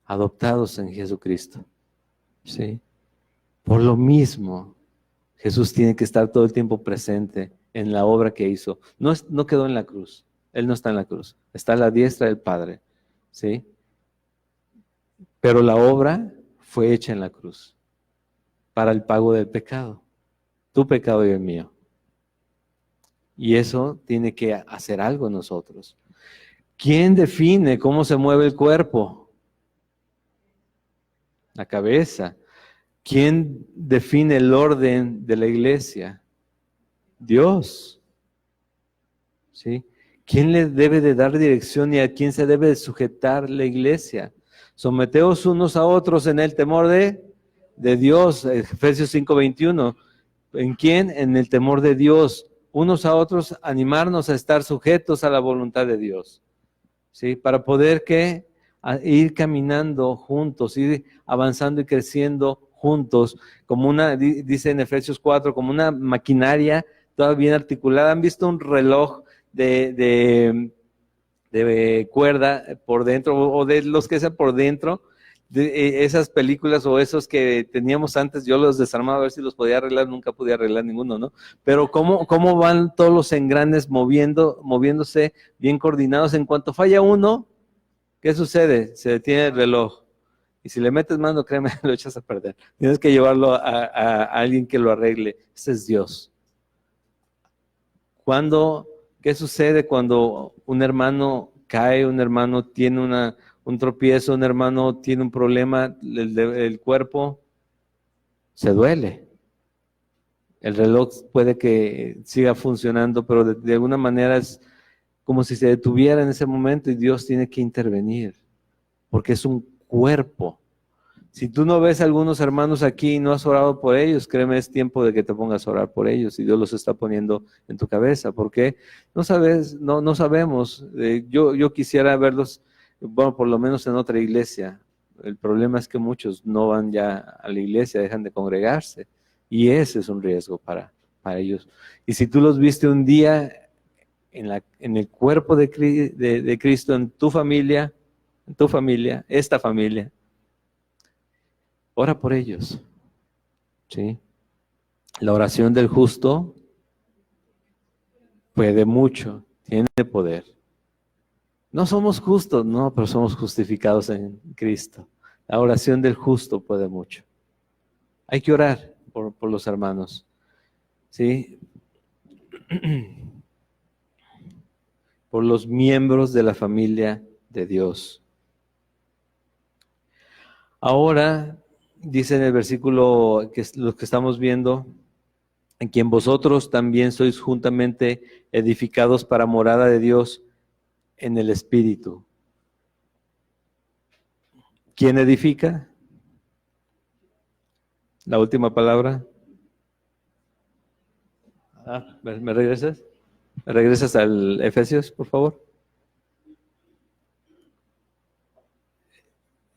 adoptados en Jesucristo, ¿sí? Por lo mismo, Jesús tiene que estar todo el tiempo presente en la obra que hizo. No quedó en la cruz, Él no está en la cruz, está a la diestra del Padre, ¿sí? Pero la obra fue hecha en la cruz para el pago del pecado, tu pecado y el mío. Y eso tiene que hacer algo en nosotros. ¿Quién define cómo se mueve el cuerpo? La cabeza. ¿Quién define el orden de la iglesia? Dios. ¿Sí? ¿Quién le debe de dar dirección y a quién se debe de sujetar la iglesia? Someteos unos a otros en el temor de Dios. Efesios 5:21. ¿En quién? En el temor de Dios. Unos a otros animarnos a estar sujetos a la voluntad de Dios. ¿Sí? Para poder ir caminando juntos, ir avanzando y creciendo juntos, como dice en Efesios 4, como una maquinaria toda bien articulada. ¿Han visto un reloj de cuerda por dentro, o de los que sean por dentro? Esas películas o esos que teníamos antes, yo los desarmaba a ver si los podía arreglar, nunca pude arreglar ninguno, ¿no? Pero cómo van todos los engranes moviéndose bien coordinados. En cuanto falla uno, ¿qué sucede? Se detiene el reloj. Y si le metes mano, créeme, lo echas a perder. Tienes que llevarlo a alguien que lo arregle. Ese es Dios. ¿Qué sucede cuando un hermano cae, un hermano tiene un tropiezo, un hermano tiene un problema, el cuerpo se duele? El reloj puede que siga funcionando, pero de alguna manera es como si se detuviera en ese momento y Dios tiene que intervenir, porque es un cuerpo. Si tú no ves a algunos hermanos aquí y no has orado por ellos, créeme, es tiempo de que te pongas a orar por ellos y Dios los está poniendo en tu cabeza, porque no sabemos. Yo quisiera verlos, bueno, por lo menos en otra iglesia. El problema es que muchos no van ya a la iglesia, dejan de congregarse y ese es un riesgo para ellos. Y si tú los viste un día en el cuerpo de Cristo, en tu familia, esta familia, ora por ellos, ¿sí? La oración del justo puede mucho, tiene poder. No somos justos, no, pero somos justificados en Cristo. La oración del justo puede mucho. Hay que orar por los hermanos, ¿sí? Por los miembros de la familia de Dios. Ahora, dice en el versículo que los que estamos viendo, en quien vosotros también sois juntamente edificados para morada de Dios en el Espíritu. ¿Quién edifica? La última palabra. ¿Me regresas? ¿Me regresas al Efesios, por favor?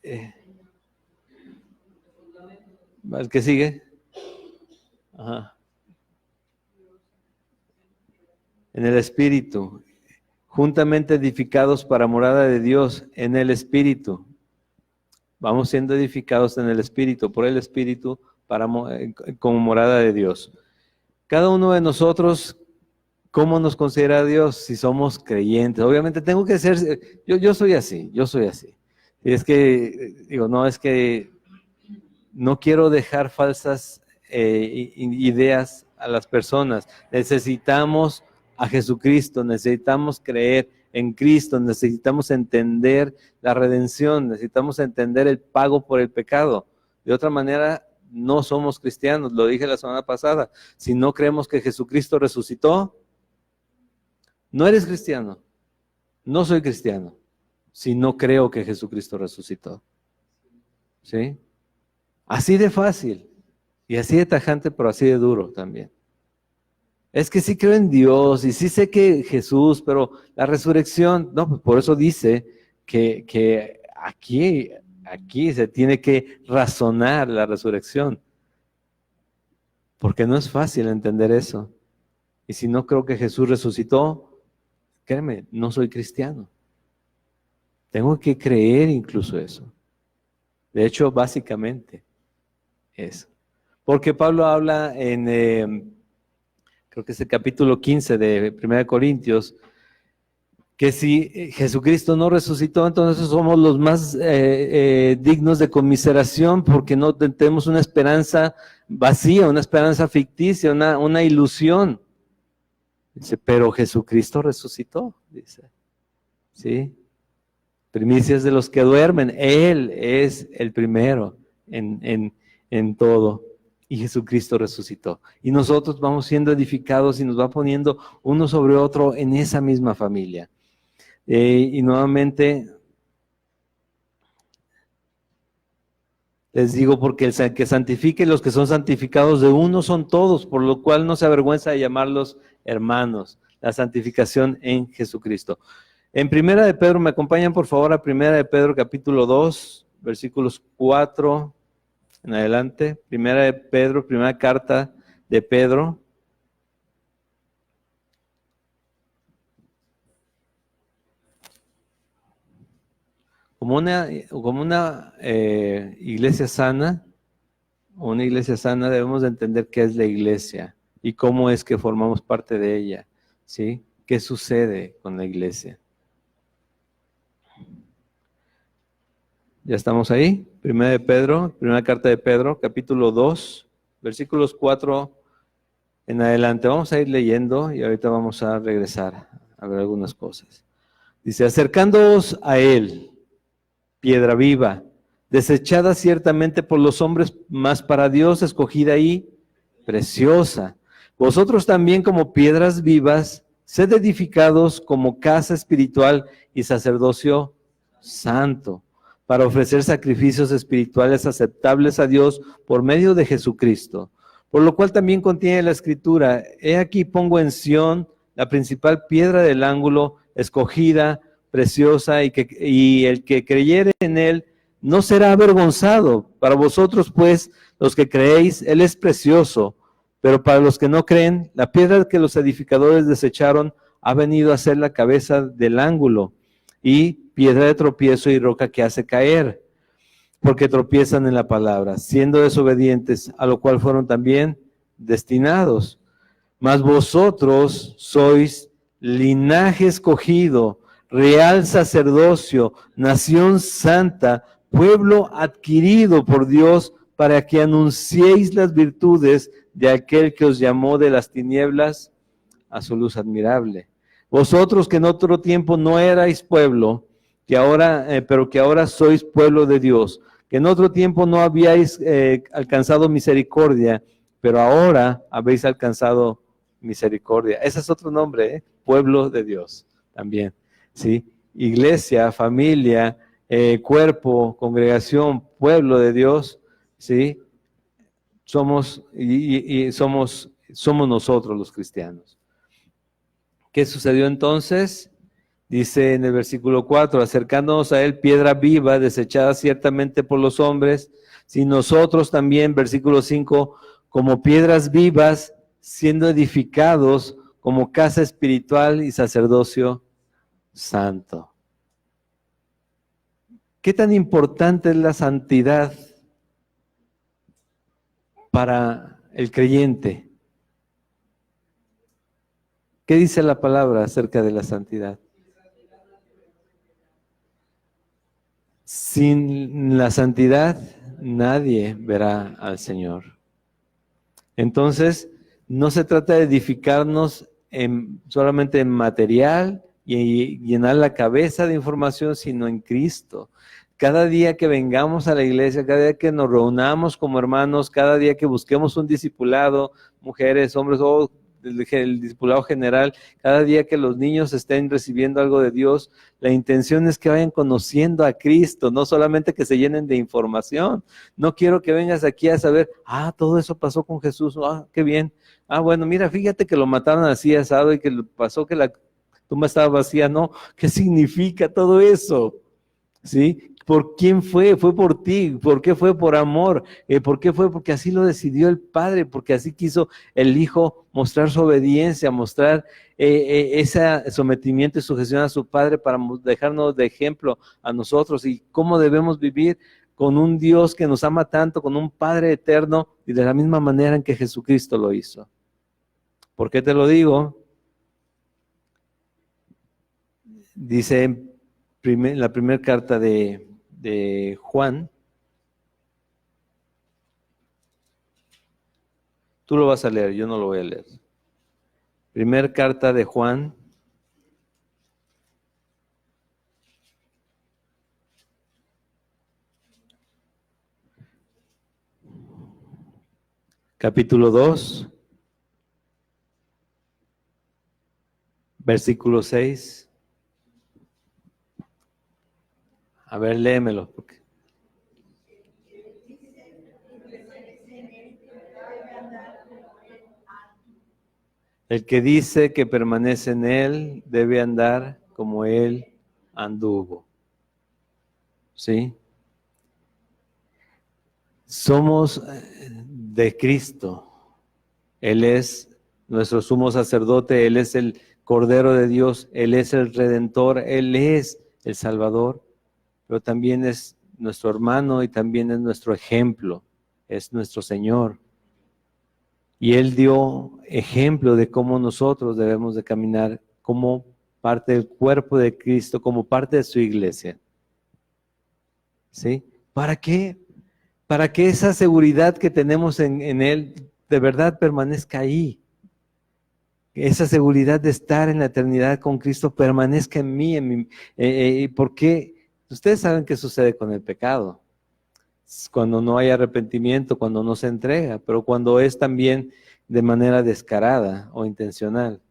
¿El que sigue? Ajá. En el Espíritu, juntamente edificados para morada de Dios en el Espíritu. Vamos siendo edificados en el Espíritu, por el Espíritu, como morada de Dios. Cada uno de nosotros, ¿cómo nos considera Dios? Si somos creyentes. Obviamente tengo que ser, yo soy así. Y es que, es que no quiero dejar falsas ideas a las personas. Necesitamos a Jesucristo, necesitamos creer en Cristo, necesitamos entender la redención, necesitamos entender el pago por el pecado. De otra manera, no somos cristianos, lo dije la semana pasada. Si no creemos que Jesucristo resucitó, no eres cristiano. No soy cristiano si no creo que Jesucristo resucitó. ¿Sí? Así de fácil y así de tajante, pero así de duro también. Es que sí creo en Dios y sí sé que Jesús, pero la resurrección, no, pues por eso dice que aquí se tiene que razonar la resurrección, porque no es fácil entender eso. Y si no creo que Jesús resucitó, créeme, no soy cristiano. Tengo que creer incluso eso. De hecho, básicamente, eso. Porque Pablo habla en, creo que es el capítulo 15 de 1 Corintios, que si Jesucristo no resucitó, entonces somos los más dignos de conmiseración, porque no tenemos una esperanza vacía, una esperanza ficticia, una ilusión. Dice, pero Jesucristo resucitó, dice. ¿Sí? Primicias de los que duermen. Él es el primero en todo. Y Jesucristo resucitó. Y nosotros vamos siendo edificados y nos va poniendo uno sobre otro en esa misma familia. Y nuevamente les digo, porque el que santifique, los que son santificados de uno son todos, por lo cual no se avergüenza de llamarlos hermanos. La santificación en Jesucristo. En Primera de Pedro, ¿me acompañan por favor a Primera de Pedro capítulo 2, versículos 4 en adelante? Primera de Pedro, primera carta de Pedro. Como una iglesia sana, debemos de entender qué es la iglesia y cómo es que formamos parte de ella, ¿sí? ¿Qué sucede con la iglesia? ¿Ya estamos ahí? Primera carta de Pedro, capítulo 2, versículos 4 en adelante. Vamos a ir leyendo y ahorita vamos a regresar a ver algunas cosas. Dice, acercándoos a él, piedra viva, desechada ciertamente por los hombres, mas para Dios escogida y preciosa. Vosotros también como piedras vivas, sed edificados como casa espiritual y sacerdocio santo, para ofrecer sacrificios espirituales aceptables a Dios por medio de Jesucristo. Por lo cual también contiene la Escritura, he aquí pongo en Sión la principal piedra del ángulo, escogida, preciosa, y el que creyere en él no será avergonzado. Para vosotros, pues, los que creéis, él es precioso, pero para los que no creen, la piedra que los edificadores desecharon ha venido a ser la cabeza del ángulo, y piedra de tropiezo y roca que hace caer, porque tropiezan en la palabra, siendo desobedientes, a lo cual fueron también destinados. Mas vosotros sois linaje escogido, real sacerdocio, nación santa, pueblo adquirido por Dios, para que anunciéis las virtudes de aquel que os llamó de las tinieblas a su luz admirable. Vosotros que en otro tiempo no erais pueblo, pero que ahora sois pueblo de Dios, que en otro tiempo no habíais alcanzado misericordia, pero ahora habéis alcanzado misericordia. Ese es otro nombre, pueblo de Dios también, ¿sí? Iglesia, familia, cuerpo, congregación, pueblo de Dios, ¿sí? Somos nosotros los cristianos. ¿Qué sucedió entonces? Dice en el versículo 4, acercándonos a él, piedra viva, desechada ciertamente por los hombres, si nosotros también, versículo 5, como piedras vivas, siendo edificados como casa espiritual y sacerdocio santo. ¿Qué tan importante es la santidad para el creyente? ¿Qué dice la palabra acerca de la santidad? Sin la santidad nadie verá al Señor. Entonces, no se trata de edificarnos solamente en material, y llenar la cabeza de información, sino en Cristo. Cada día que vengamos a la iglesia, cada día que nos reunamos como hermanos, cada día que busquemos un discipulado, mujeres, hombres, o el discipulado general, cada día que los niños estén recibiendo algo de Dios, la intención es que vayan conociendo a Cristo, no solamente que se llenen de información. No quiero que vengas aquí a saber, todo eso pasó con Jesús, qué bien. Bueno, mira, fíjate que lo mataron así asado y que pasó que la tumba estaba vacía. No, ¿qué significa todo eso? ¿Sí? ¿Por quién fue? Fue por ti. ¿Por qué fue? Por amor. ¿Por qué fue? Porque así lo decidió el Padre, porque así quiso el Hijo mostrar su obediencia, mostrar ese sometimiento y sujeción a su Padre para dejarnos de ejemplo a nosotros y cómo debemos vivir con un Dios que nos ama tanto, con un Padre eterno y de la misma manera en que Jesucristo lo hizo. ¿Por qué te lo digo? Dice en la primera carta de Juan, tú lo vas a leer, yo no lo voy a leer. Primera carta de Juan, capítulo 2, versículo 6. A ver, léemelo. El que dice que permanece en él debe andar como él anduvo. ¿Sí? Somos de Cristo. Él es nuestro sumo sacerdote, Él es el Cordero de Dios, Él es el Redentor, Él es el Salvador, pero también es nuestro hermano y también es nuestro ejemplo, es nuestro Señor. Y Él dio ejemplo de cómo nosotros debemos de caminar como parte del cuerpo de Cristo, como parte de su iglesia. ¿Sí? ¿Para qué? Para que esa seguridad que tenemos en Él de verdad permanezca ahí. Esa seguridad de estar en la eternidad con Cristo permanezca en mí. Porque ustedes saben qué sucede con el pecado. Cuando no hay arrepentimiento, cuando no se entrega, pero cuando es también de manera descarada o intencional.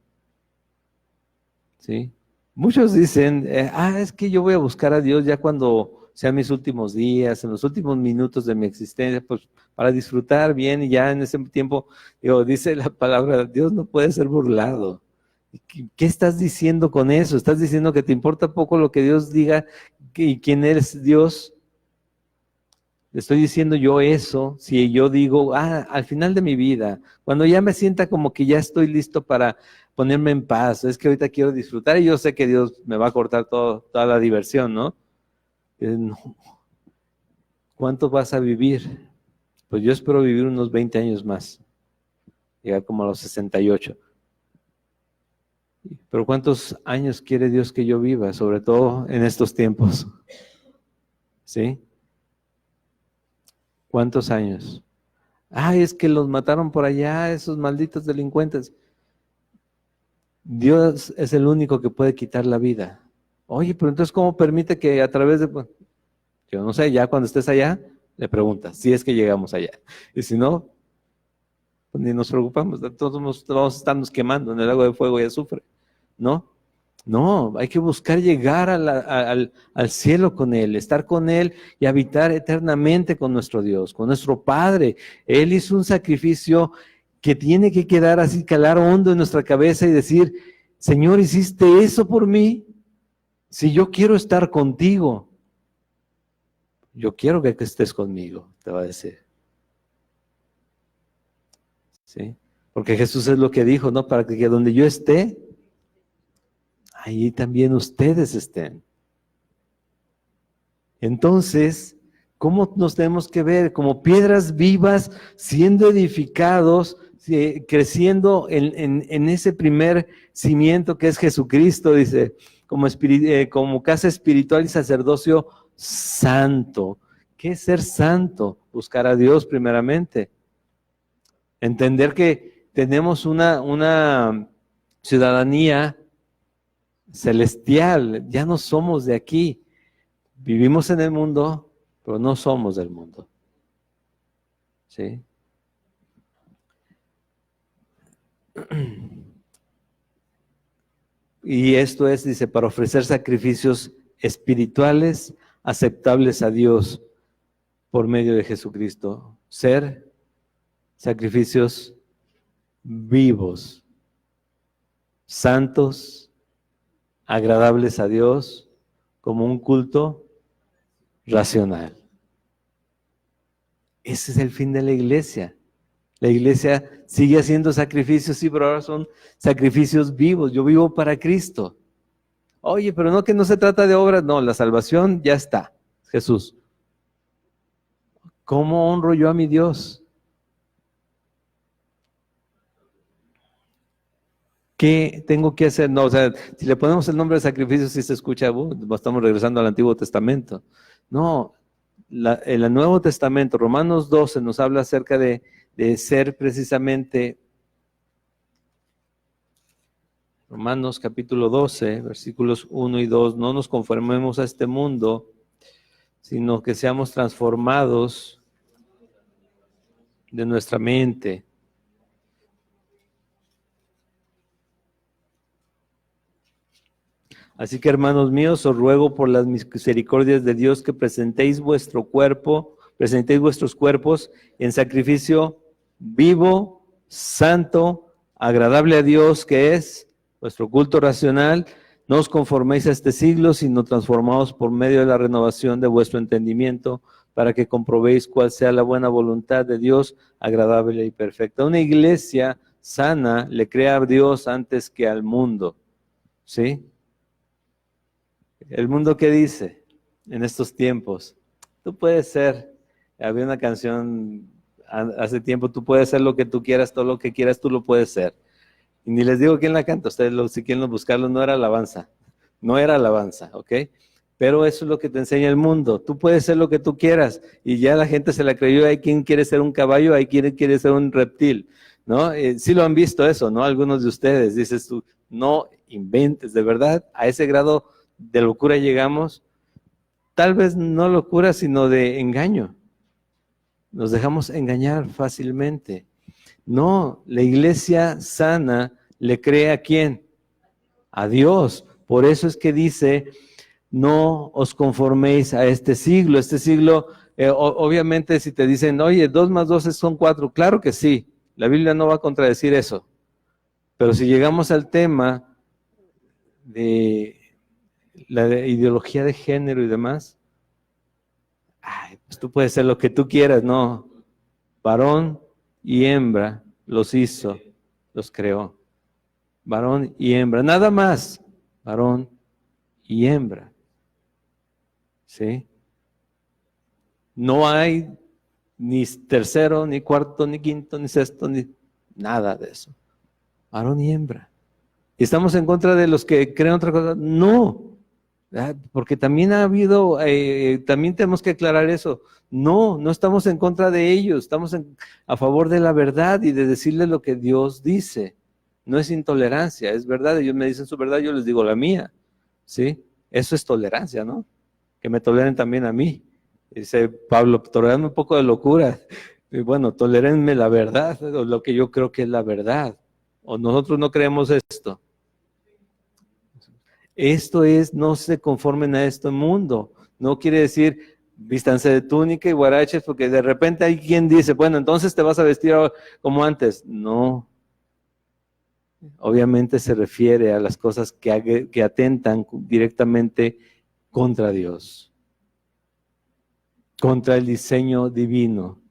¿Sí? Muchos dicen, es que yo voy a buscar a Dios ya cuando sean mis últimos días, en los últimos minutos de mi existencia, pues para disfrutar bien y ya en ese tiempo, dice la palabra, Dios no puede ser burlado. ¿Qué estás diciendo con eso? ¿Estás diciendo que te importa poco lo que Dios diga y quién eres Dios? Estoy diciendo yo eso, si yo digo, al final de mi vida, cuando ya me sienta como que ya estoy listo para ponerme en paz, es que ahorita quiero disfrutar y yo sé que Dios me va a cortar toda la diversión, ¿no? No. ¿Cuánto vas a vivir? Pues yo espero vivir unos 20 años más, llegar como a los 68. Pero ¿cuántos años quiere Dios que yo viva, sobre todo en estos tiempos? ¿Sí? ¿Cuántos años? Es que los mataron por allá, esos malditos delincuentes. Dios es el único que puede quitar la vida. Oye, pero entonces, ¿cómo permite que a través de... Yo no sé, ya cuando estés allá, le preguntas, si es que llegamos allá. Y si no, pues ni nos preocupamos, todos nos vamos a estarnos quemando en el lago de fuego y azufre, ¿no? No, hay que buscar llegar al cielo con Él, estar con Él y habitar eternamente con nuestro Dios, con nuestro Padre. Él hizo un sacrificio que tiene que quedar así, calar hondo en nuestra cabeza y decir, Señor, ¿hiciste eso por mí? Si yo quiero estar contigo, yo quiero que estés conmigo, te va a decir. ¿Sí? Porque Jesús es lo que dijo, ¿no? Para que donde yo esté, ahí también ustedes estén. Entonces, ¿cómo nos tenemos que ver? Como piedras vivas, siendo edificados, creciendo en ese primer cimiento que es Jesucristo, dice, como casa espiritual y sacerdocio santo. ¿Qué es ser santo? Buscar a Dios primeramente. Entender que tenemos una ciudadanía celestial, ya no somos de aquí. Vivimos en el mundo, pero no somos del mundo. ¿Sí? Y esto es, dice, para ofrecer sacrificios espirituales aceptables a Dios por medio de Jesucristo. Ser sacrificios vivos, santos, agradables a Dios, como un culto racional. Ese es el fin de la iglesia. La iglesia sigue haciendo sacrificios, sí, pero ahora son sacrificios vivos. Yo vivo para Cristo. Oye, pero no, que no se trata de obras, no, la salvación ya está, Jesús. ¿Cómo honro yo a mi Dios? ¿Qué tengo que hacer? No, o sea, si le ponemos el nombre de sacrificio, si se escucha, estamos regresando al Antiguo Testamento. No, en el Nuevo Testamento, Romanos 12, nos habla acerca de ser precisamente, Romanos capítulo 12, versículos 1 y 2, no nos conformemos a este mundo, sino que seamos transformados de nuestra mente. Así que, hermanos míos, os ruego por las misericordias de Dios que presentéis vuestros cuerpos en sacrificio vivo, santo, agradable a Dios, que es vuestro culto racional. No os conforméis a este siglo, sino transformaos por medio de la renovación de vuestro entendimiento, para que comprobéis cuál sea la buena voluntad de Dios, agradable y perfecta. Una iglesia sana le crea a Dios antes que al mundo, ¿sí? ¿El mundo qué dice en estos tiempos? Tú puedes ser, había una canción hace tiempo, tú puedes ser lo que tú quieras, todo lo que quieras, tú lo puedes ser. Y ni les digo quién la canta, ustedes si quieren buscarlo, no era alabanza, ¿ok? Pero eso es lo que te enseña el mundo. Tú puedes ser lo que tú quieras y ya la gente se la creyó. Hay quien quiere ser un caballo, hay quien quiere ser un reptil, ¿no? Sí lo han visto eso, ¿no? Algunos de ustedes, dices tú, no inventes, de verdad, a ese grado de locura llegamos, tal vez no locura, sino de engaño. Nos dejamos engañar fácilmente. No, la iglesia sana le cree ¿a quién? A Dios. Por eso es que dice, no os conforméis a este siglo. Este siglo, obviamente si te dicen, oye, 2 más 2 son 4, claro que sí, la Biblia no va a contradecir eso. Pero si llegamos al tema de la ideología de género y demás, pues tú puedes ser lo que tú quieras, no. Varón y hembra los hizo, los creó. Varón y hembra, nada más. Varón y hembra. ¿Sí? No hay ni tercero, ni cuarto, ni quinto, ni sexto, ni nada de eso. Varón y hembra. ¿Y estamos en contra de los que creen otra cosa? No. Porque también ha habido, también tenemos que aclarar eso. No, no estamos en contra de ellos, estamos a favor de la verdad y de decirles lo que Dios dice. No es intolerancia, es verdad. Ellos me dicen su verdad, yo les digo la mía. ¿Sí? Eso es tolerancia, ¿no? Que me toleren también a mí. Dice Pablo, toleranme un poco de locura. Y bueno, tolérenme la verdad, o lo que yo creo que es la verdad. O nosotros no creemos esto. Esto es, no se conformen a este mundo. No quiere decir, vístanse de túnica y guaraches, porque de repente hay quien dice, bueno, entonces te vas a vestir como antes. No. Obviamente se refiere a las cosas que atentan directamente contra Dios, contra el diseño divino,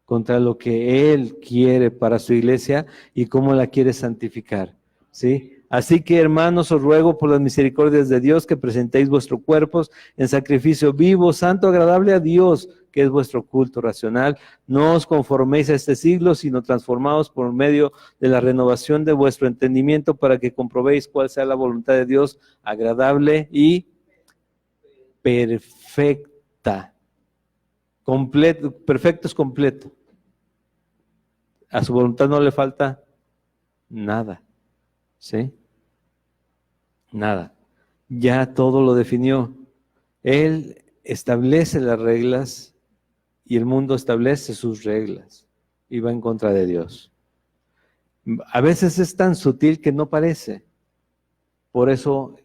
contra lo que Él quiere para su iglesia y cómo la quiere santificar, ¿sí? Así que, hermanos, os ruego por las misericordias de Dios que presentéis vuestros cuerpos en sacrificio vivo, santo, agradable a Dios, que es vuestro culto racional. No os conforméis a este siglo, sino transformaos por medio de la renovación de vuestro entendimiento para que comprobéis cuál sea la voluntad de Dios, agradable y perfecta. Completo, perfecto es completo. A su voluntad no le falta nada. ¿Sí? Nada. Ya todo lo definió. Él establece las reglas y el mundo establece sus reglas y va en contra de Dios. A veces es tan sutil que no parece. Por eso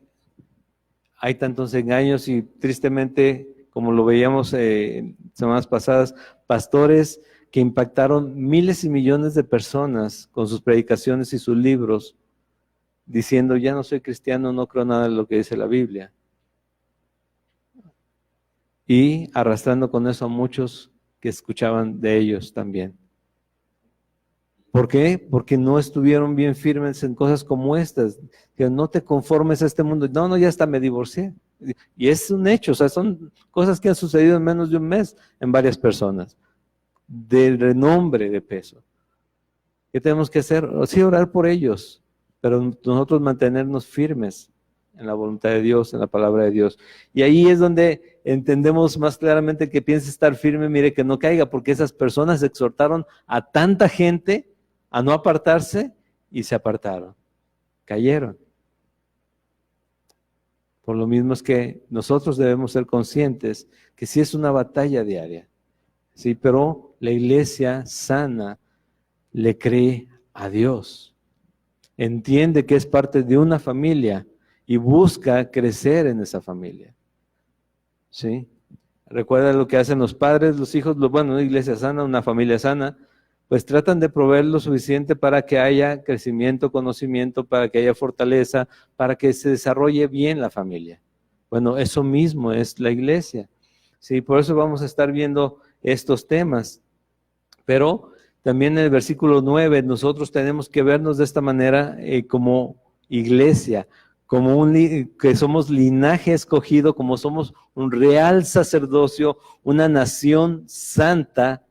hay tantos engaños y tristemente, como lo veíamos semanas pasadas, pastores que impactaron miles y millones de personas con sus predicaciones y sus libros, diciendo, ya no soy cristiano, no creo nada de lo que dice la Biblia. Y arrastrando con eso a muchos que escuchaban de ellos también. ¿Por qué? Porque no estuvieron bien firmes en cosas como estas, que no te conformes a este mundo. No, ya hasta me divorcié. Y es un hecho, o sea, son cosas que han sucedido en menos de un mes en varias personas, de renombre, de peso. ¿Qué tenemos que hacer? Sí, orar por ellos, pero nosotros mantenernos firmes en la voluntad de Dios, en la palabra de Dios. Y ahí es donde entendemos más claramente que piensa estar firme, mire que no caiga, porque esas personas exhortaron a tanta gente a no apartarse y se apartaron, cayeron. Por lo mismo es que nosotros debemos ser conscientes que sí es una batalla diaria, sí, pero la iglesia sana le cree a Dios, entiende que es parte de una familia y busca crecer en esa familia, ¿sí? Recuerda lo que hacen los padres, los hijos, bueno, una iglesia sana, una familia sana, pues tratan de proveer lo suficiente para que haya crecimiento, conocimiento, para que haya fortaleza, para que se desarrolle bien la familia. Bueno, eso mismo es la iglesia, ¿sí? Por eso vamos a estar viendo estos temas. Pero también en el versículo 9, nosotros tenemos que vernos de esta manera como iglesia, como que somos linaje escogido, como somos un real sacerdocio, una nación santa,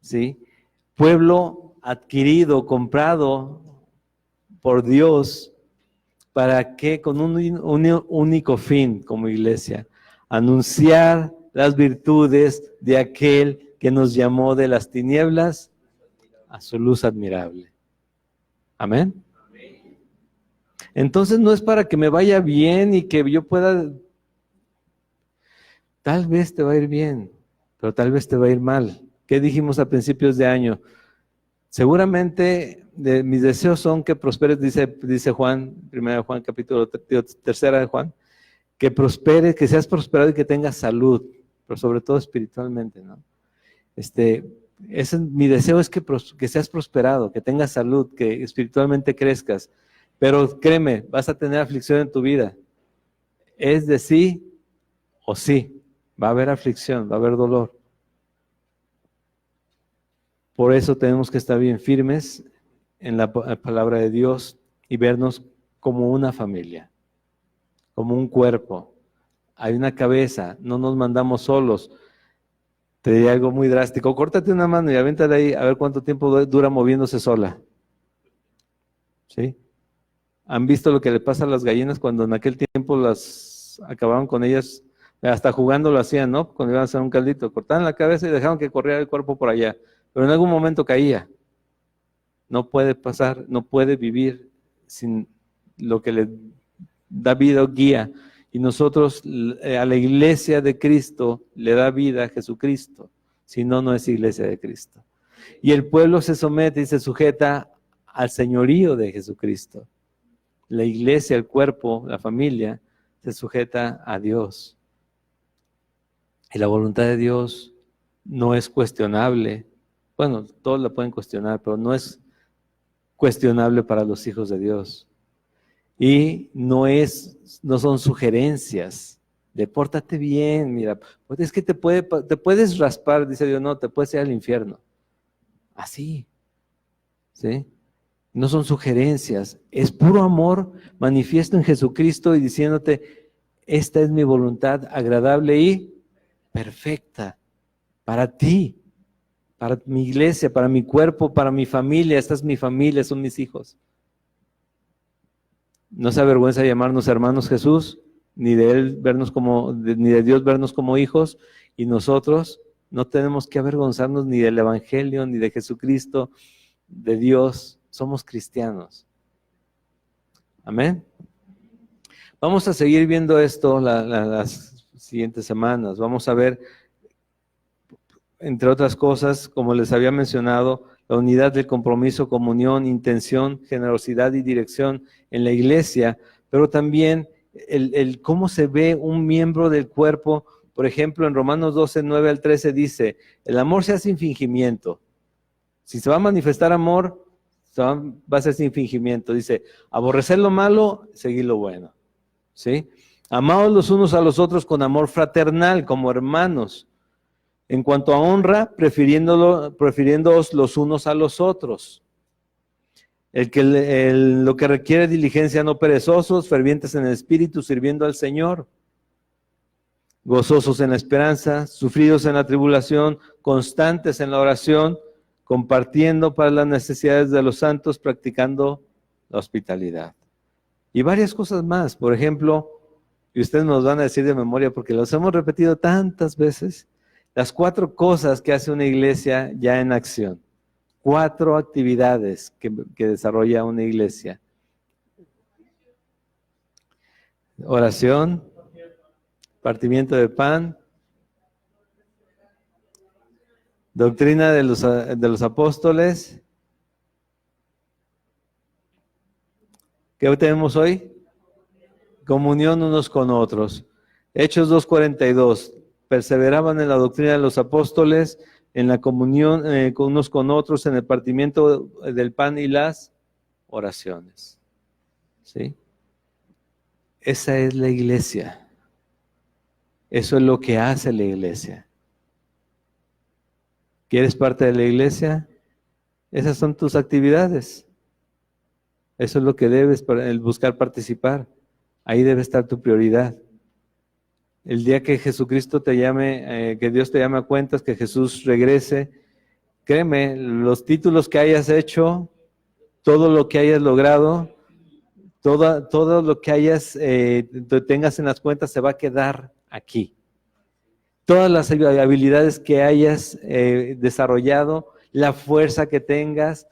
¿sí? Pueblo adquirido, comprado por Dios, ¿para qué? Con un único fin como iglesia, anunciar las virtudes de aquel que nos llamó de las tinieblas a su luz admirable. Amén. Entonces no es para que me vaya bien y que yo pueda, tal vez te va a ir bien, pero tal vez te va a ir mal. ¿Qué dijimos a principios de año? Seguramente mis deseos son que prosperes, dice Juan, 1 Juan, capítulo 3 de Juan, que prosperes, que seas prosperado y que tengas salud, pero sobre todo espiritualmente, ¿no? Mi deseo es que seas prosperado, que tengas salud, que espiritualmente crezcas, pero créeme, vas a tener aflicción en tu vida. Es de sí o sí, va a haber aflicción, va a haber dolor. Por eso tenemos que estar bien firmes en la palabra de Dios y vernos como una familia, como un cuerpo. Hay una cabeza, no nos mandamos solos. Te diría algo muy drástico, córtate una mano y avéntala ahí a ver cuánto tiempo dura moviéndose sola. ¿Sí? ¿Han visto lo que le pasa a las gallinas cuando en aquel tiempo las acababan con ellas? Hasta jugando lo hacían, ¿no? Cuando iban a hacer un caldito, cortaban la cabeza y dejaban que corriera el cuerpo por allá. Pero en algún momento caía. No puede pasar, no puede vivir sin lo que le da vida o guía. Y nosotros a la iglesia de Cristo le da vida a Jesucristo. Si no, no es iglesia de Cristo. Y el pueblo se somete y se sujeta al señorío de Jesucristo. La iglesia, el cuerpo, la familia, se sujeta a Dios. Y la voluntad de Dios no es cuestionable. Bueno, todos la pueden cuestionar, pero no es cuestionable para los hijos de Dios. Y no son sugerencias de pórtate bien, mira, pues es que te puedes raspar, dice Dios, no, te puedes ir al infierno. Así, ¿sí? No son sugerencias, es puro amor manifiesto en Jesucristo y diciéndote, esta es mi voluntad agradable y perfecta para ti, para mi iglesia, para mi cuerpo, para mi familia. Esta es mi familia, son mis hijos. No se avergüenza llamarnos hermanos Jesús, ni de Él vernos ni de Dios vernos como hijos, y nosotros no tenemos que avergonzarnos ni del Evangelio, ni de Jesucristo, de Dios. Somos cristianos. Amén. Vamos a seguir viendo esto las siguientes semanas. Vamos a ver, entre otras cosas, como les había mencionado, la unidad del compromiso, comunión, intención, generosidad y dirección en la iglesia, pero también el cómo se ve un miembro del cuerpo. Por ejemplo, en Romanos 12, 9 al 13 dice, el amor se hace sin fingimiento. Si se va a manifestar amor, va a ser sin fingimiento. Dice, aborrecer lo malo, seguir lo bueno. ¿Sí? Amaos los unos a los otros con amor fraternal, como hermanos. En cuanto a honra, prefiriéndoos los unos a los otros. Lo que requiere diligencia, no perezosos, fervientes en el espíritu, sirviendo al Señor. Gozosos en la esperanza, sufridos en la tribulación, constantes en la oración, compartiendo para las necesidades de los santos, practicando la hospitalidad. Y varias cosas más. Por ejemplo, y ustedes nos van a decir de memoria porque los hemos repetido tantas veces, las 4 cosas que hace una iglesia ya en acción. 4 actividades que desarrolla una iglesia. Oración, partimiento de pan, doctrina de los apóstoles. ¿Qué tenemos hoy? Comunión unos con otros. Hechos 2:42. Perseveraban en la doctrina de los apóstoles, en la comunión con unos con otros, en el partimiento del pan y las oraciones. ¿Sí? Esa es la iglesia. Eso es lo que hace la iglesia. ¿Quieres parte de la iglesia? Esas son tus actividades. Eso es lo que debes buscar participar. Ahí debe estar tu prioridad. El día que Jesucristo te llame, que Dios te llame a cuentas, que Jesús regrese, créeme, los títulos que hayas hecho, todo lo que hayas logrado, todo lo que tengas en las cuentas se va a quedar aquí. Todas las habilidades que hayas desarrollado, la fuerza que tengas,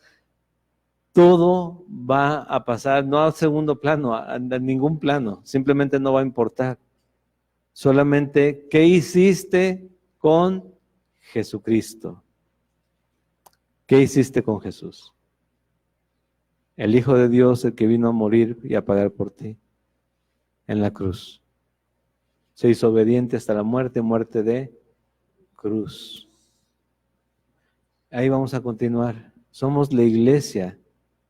todo va a pasar, no a segundo plano, a ningún plano, simplemente no va a importar. Solamente, ¿qué hiciste con Jesucristo? ¿Qué hiciste con Jesús? El Hijo de Dios, el que vino a morir y a pagar por ti en la cruz. Se hizo obediente hasta la muerte, muerte de cruz. Ahí vamos a continuar. Somos la iglesia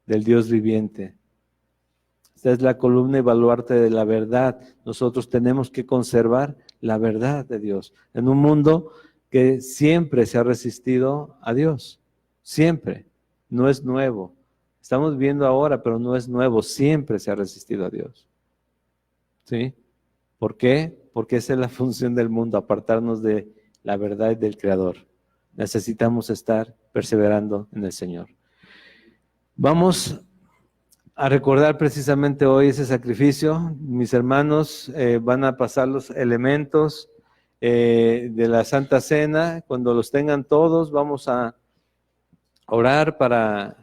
del Dios viviente. Esta es la columna y baluarte de la verdad. Nosotros tenemos que conservar la verdad de Dios en un mundo que siempre se ha resistido a Dios. Siempre. No es nuevo. Estamos viendo ahora, pero no es nuevo. Siempre se ha resistido a Dios. ¿Sí? ¿Por qué? Porque esa es la función del mundo, apartarnos de la verdad del Creador. Necesitamos estar perseverando en el Señor. Vamos a recordar precisamente hoy ese sacrificio. Mis hermanos van a pasar los elementos de la Santa Cena. Cuando los tengan todos, vamos a orar para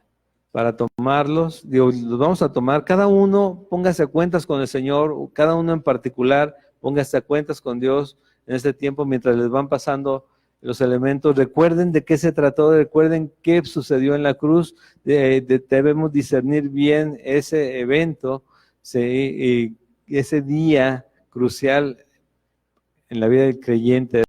tomarlos. Los vamos a tomar. Cada uno póngase a cuentas con el Señor, cada uno en particular póngase a cuentas con Dios en este tiempo mientras les van pasando los elementos. Recuerden de qué se trató, recuerden qué sucedió en la cruz. Debemos discernir bien ese evento, ese día crucial en la vida del creyente.